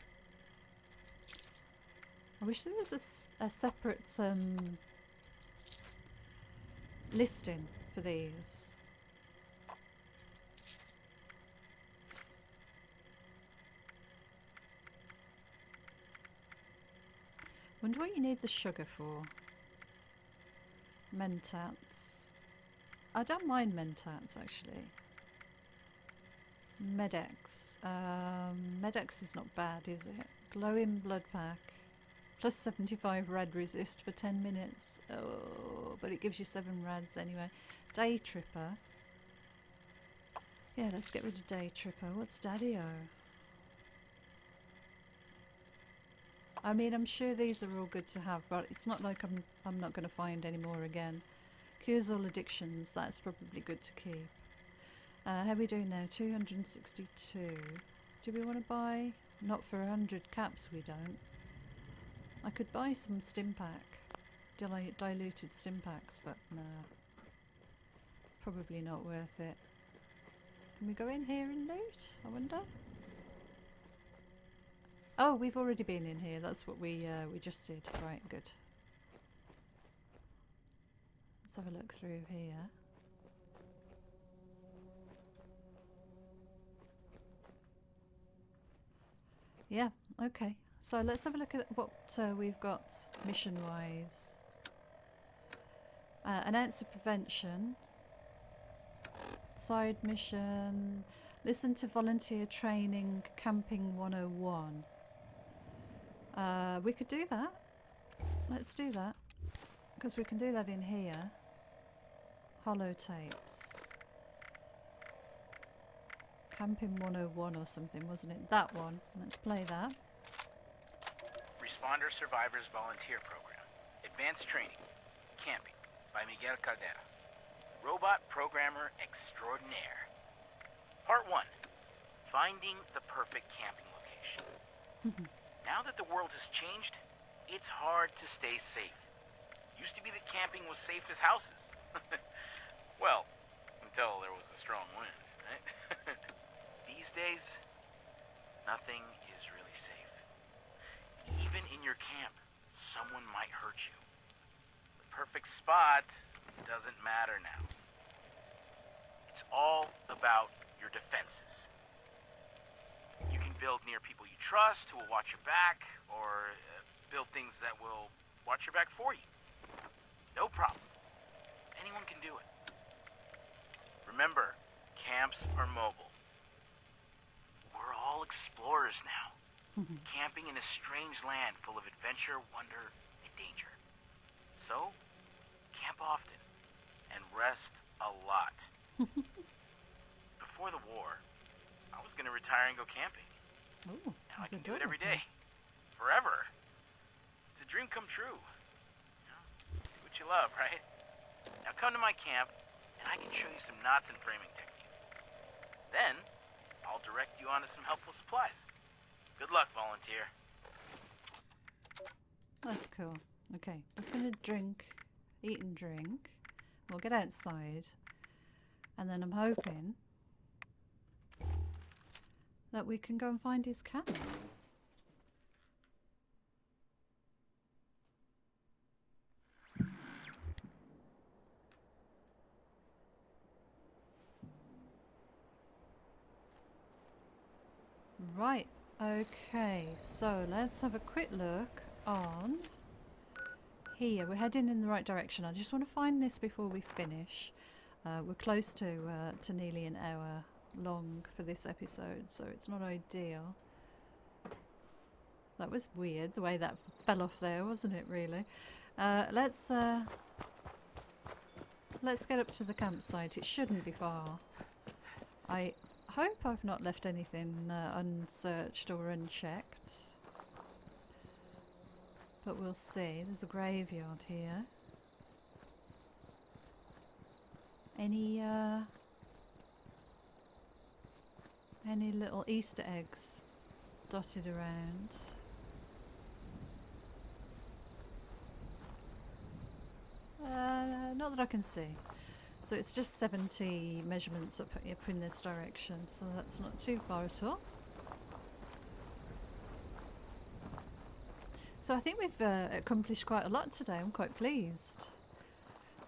I wish there was a separate listing for these. Wonder what you need the sugar for. Mentats. I don't mind Mentats actually. Medex. Medex is not bad, is it? Glowing blood pack. Plus 75 rad resist for 10 minutes. Oh, but it gives you 7 rads anyway. Day tripper. Yeah, let's get rid of day tripper. What's Daddy-O? I mean, I'm sure these are all good to have, but it's not like I'm not going to find any more again. Cures all addictions. That's probably good to keep. How are we doing now? 262. Do we want to buy? Not for 100 caps, we don't. I could buy some stim pack, diluted stim packs, but no. Probably not worth it. Can we go in here and loot? I wonder. Oh, we've already been in here. That's what we just did. Right, good. Let's have a look through here. Yeah, okay. So let's have a look at what we've got mission-wise. An ounce of prevention. Side mission. Listen to volunteer training, camping 101. We could do that. Let's do that. Because we can do that in here. Holotapes. Camping 101 or something, wasn't it? That one. Let's play that. Responder Survivors Volunteer Program. Advanced Training. Camping. By Miguel Caldera. Robot Programmer Extraordinaire. Part 1. Finding the perfect camping location. Now that the world has changed, it's hard to stay safe. Used to be that camping was safe as houses. Well, until there was a strong wind, right? These days, nothing is really safe. Even in your camp, someone might hurt you. The perfect spot doesn't matter now. It's all about your defenses. You can build near people you trust who will watch your back, or build things that will watch your back for you. No problem. Anyone can do it. Remember, camps are mobile. We're all explorers now, camping in a strange land full of adventure, wonder, and danger. So, camp often, and rest a lot. Before the war, I was gonna retire and go camping. Oh, Now I that's a can do good it every one. day. Forever. It's a dream come true. You know, do what you love, right? Now come to my camp, and I can show you some knots and framing techniques. Then, I'll direct you onto some helpful supplies. Good luck, volunteer. That's cool. Okay, just gonna eat and drink. We'll get outside, and then I'm hoping that we can go and find his camp. Right, okay, so let's have a quick look on here. We're heading in the right direction. I just want to find this before we finish. We're close to nearly an hour long for this episode, so it's not ideal. That was weird, the way that fell off there, wasn't it, really? Let's get up to the campsite. It shouldn't be far. I hope I've not left anything unsearched or unchecked. But we'll see. There's a graveyard here. Any little Easter eggs dotted around? Not that I can see. So it's just 70 measurements up in this direction, so that's not too far at all. So I think we've accomplished quite a lot today. I'm quite pleased.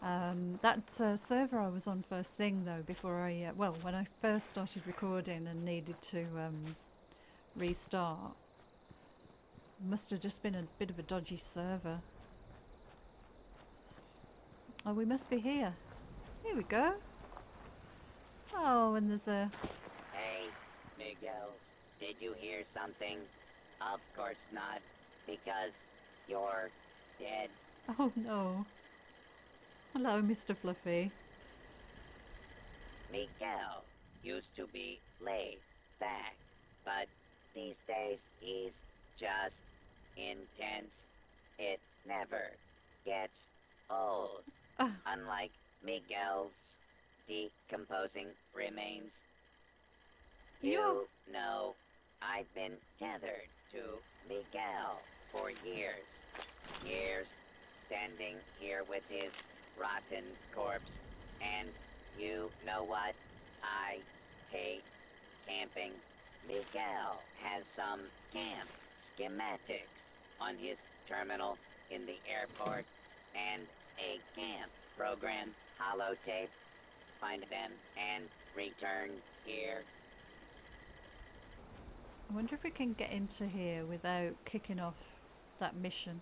That server I was on first thing though, before I, well, when I first started recording and needed to restart, must have just been a bit of a dodgy server. Oh, we must be here. Here we go. Oh, and there's a... Hey, Miguel, did you hear something? Of course not, because you're dead. Oh no. Hello, Mr. Fluffy. Miguel used to be laid back, but these days he's just intense. It never gets old. Unlike Miguel's decomposing remains. You know, I've been tethered to Miguel for years. Years standing here with his rotten corpse. And you know what? I hate camping. Miguel has some camp schematics on his terminal in the airport and a camp program holotape. Find them and return here. I wonder if we can get into here without kicking off that mission.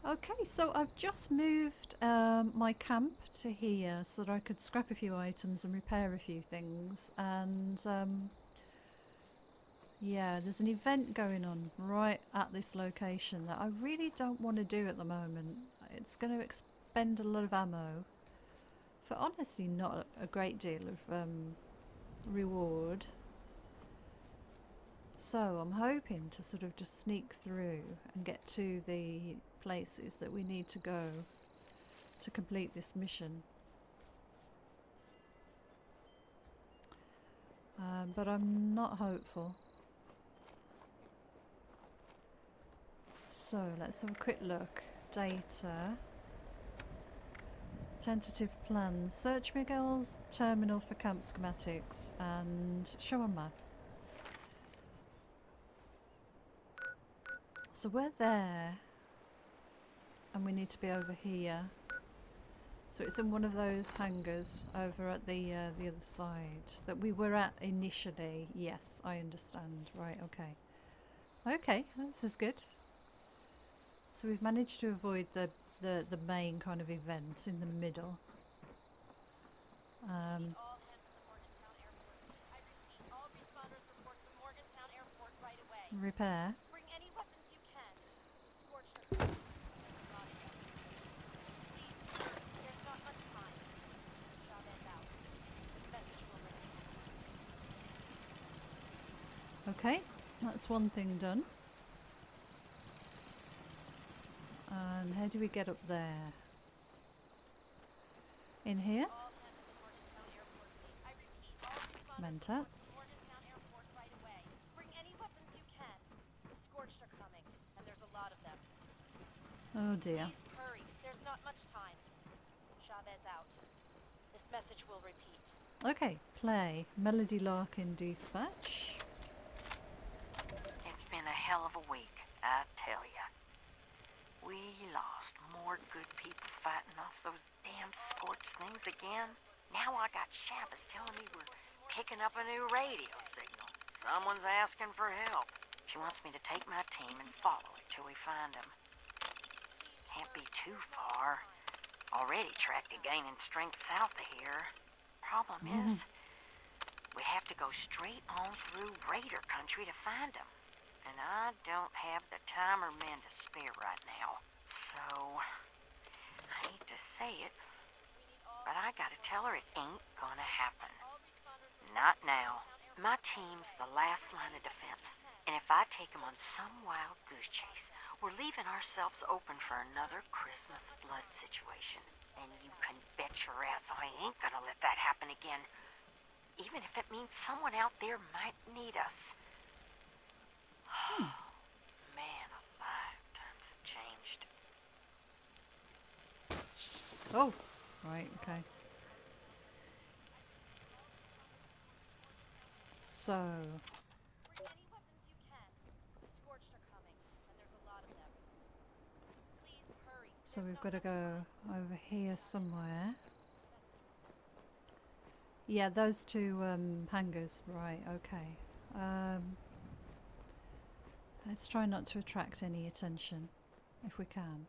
Okay, so I've just moved my camp to here so that I could scrap a few items and repair a few things, and yeah, there's an event going on right at this location that I really don't want to do at the moment. It's going to expend a lot of ammo for honestly not a great deal of reward. So I'm hoping to sort of just sneak through and get to the places that we need to go to complete this mission. But I'm not hopeful. So let's have a quick look. Data. Tentative plans. Search Miguel's terminal for camp schematics and show a map. So we're there. And we need to be over here. So it's in one of those hangars over at the other side that we were at initially. Yes, I understand. Right, okay. Okay, this is good. So we've managed to avoid the main kind of event in the middle. All hands at the Morgantown Airport base. I repeat, all responders report to Morgantown Airport right away. Repair. Bring any weapons you can. The scorched are coming. There's a lot of them. Please, there's not much time. Chavez out. This message will repeat. Okay, that's one thing done. And how do we get up there? In here? All hands at the Morgantown Airport base. I repeat, all responders Mentats. Morgantown Airport right away. Bring any weapons you can. The scorched are coming, and there's a lot of them. Oh dear. Please hurry. There's not much time. Chavez out. This message will repeat. Okay, play. Melody Larkin dispatch. It's been a hell of a week, I tell ya. We lost more good people fighting off those damn scorched things again. Now I got Chavez telling me we're picking up a new radio signal. Someone's asking for help. She wants me to take my team and follow it till we find them. Can't be too far. Already tracked it gaining strength south of here. Problem is, we have to go straight on through Raider country to find them. And I don't have the time or men to spare right now. So, I hate to say it, but I gotta tell her it ain't gonna happen. Not now. My team's the last line of defense. And if I take them on some wild goose chase, we're leaving ourselves open for another Christmas flood situation. And you can bet your ass I ain't gonna let that happen again. Even if it means someone out there might need us. Man alive, times have changed. Oh, right, okay. So, Bring any weapons you can. The scorched are coming, and there's a lot of them. Please hurry. so we've got to go over here somewhere. Yeah, those two hangars, right, okay. Let's try not to attract any attention, if we can.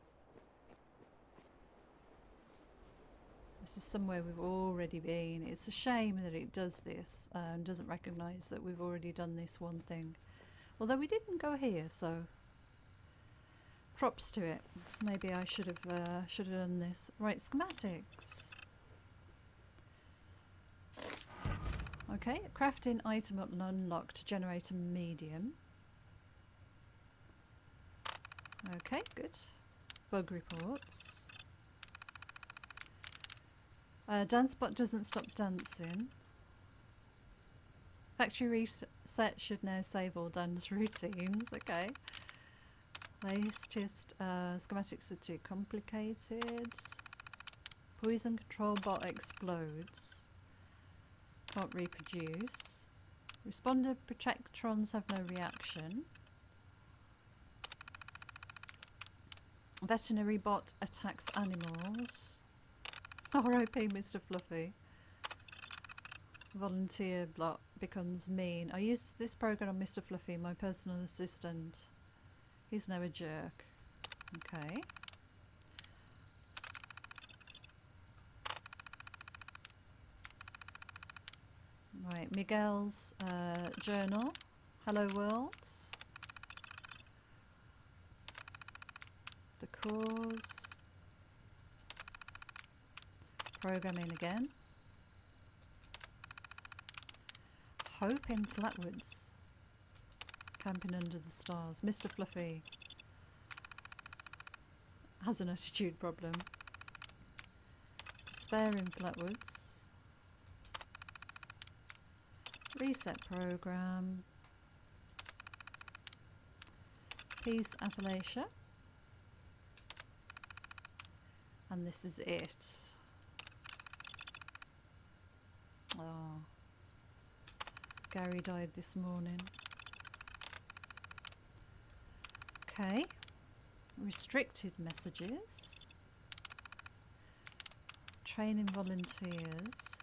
This is somewhere we've already been. It's a shame that it does this and doesn't recognise that we've already done this one thing. Although we didn't go here, so props to it. Maybe I should have done this. Right, schematics. Okay, crafting item up and unlock to generate a medium. Okay, good. Bug reports. Dance bot doesn't stop dancing. Factory reset should now save all dance routines. Okay. Latest schematics are too complicated. Poison control bot explodes. Can't reproduce. Responder protectrons have no reaction. Veterinary bot attacks animals. R.I.P. Mr. Fluffy. Volunteer bot becomes mean. I used this program on Mr. Fluffy, my personal assistant. He's now a jerk. Okay. Right, Miguel's journal. Hello world. The cause. Programming again. Hope in Flatwoods. Camping under the stars. Mr. Fluffy has an attitude problem. Despair in Flatwoods. Reset program. Peace Appalachia. And this is it. Oh. Gary died this morning. Okay. Restricted messages. training volunteers.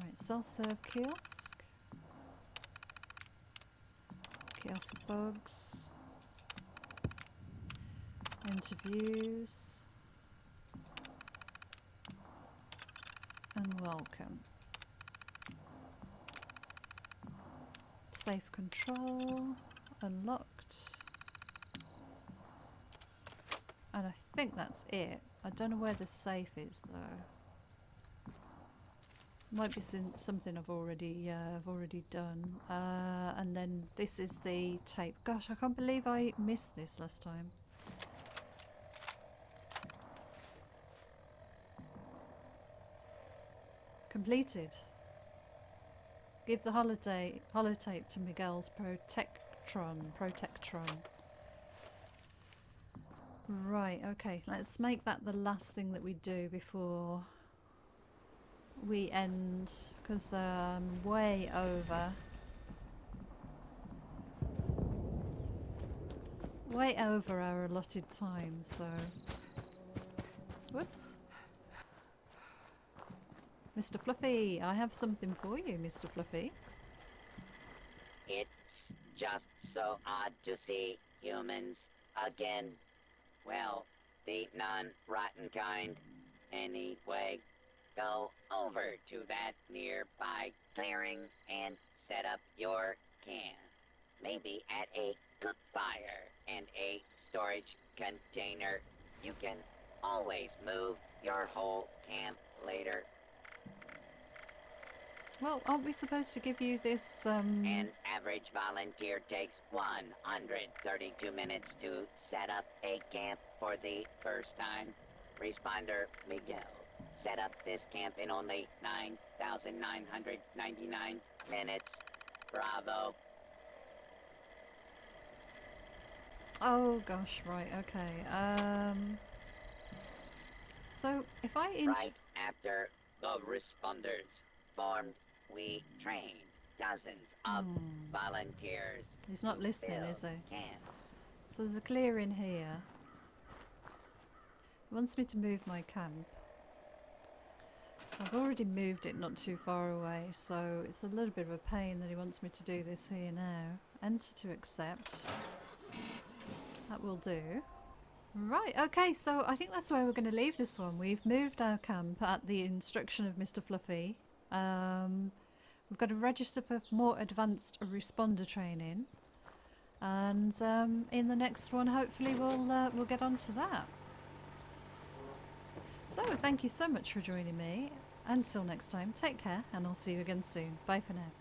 Right, self-serve kiosk. Kiosk bugs. Interviews. And welcome. Safe control. Unlocked. And I think that's it. I don't know where the safe is though. Might be something I've already done. And then this is the tape. Gosh, I can't believe I missed this last time. Completed. Give the holotape to Miguel's Protectron. Right, okay, let's make that the last thing that we do before we end, because way over. Way over our allotted time, so... Whoops. Mr. Fluffy, I have something for you, Mr. Fluffy. It's just so odd to see humans again. Well, the non-rotten kind. Anyway, go over to that nearby clearing and set up your camp. Maybe at a cook fire and a storage container. You can always move your whole camp later. Well, aren't we supposed to give you this, An average volunteer takes 132 minutes to set up a camp for the first time. Responder Miguel set up this camp in only 9,999 minutes. Bravo. Oh gosh, right, okay. So if I Right after the responders formed, we trained dozens of volunteers. He's not to listening, build is he? Camps. So there's a clearing here. He wants me to move my camp. I've already moved it not too far away, so it's a little bit of a pain that he wants me to do this here now. Enter to accept. That will do. Right, okay, so I think that's where we're going to leave this one. We've moved our camp at the instruction of Mr. Fluffy. We've got to register for more advanced responder training. And in the next one, hopefully we'll get on to that. So, thank you so much for joining me. Until next time, take care, and I'll see you again soon. Bye for now.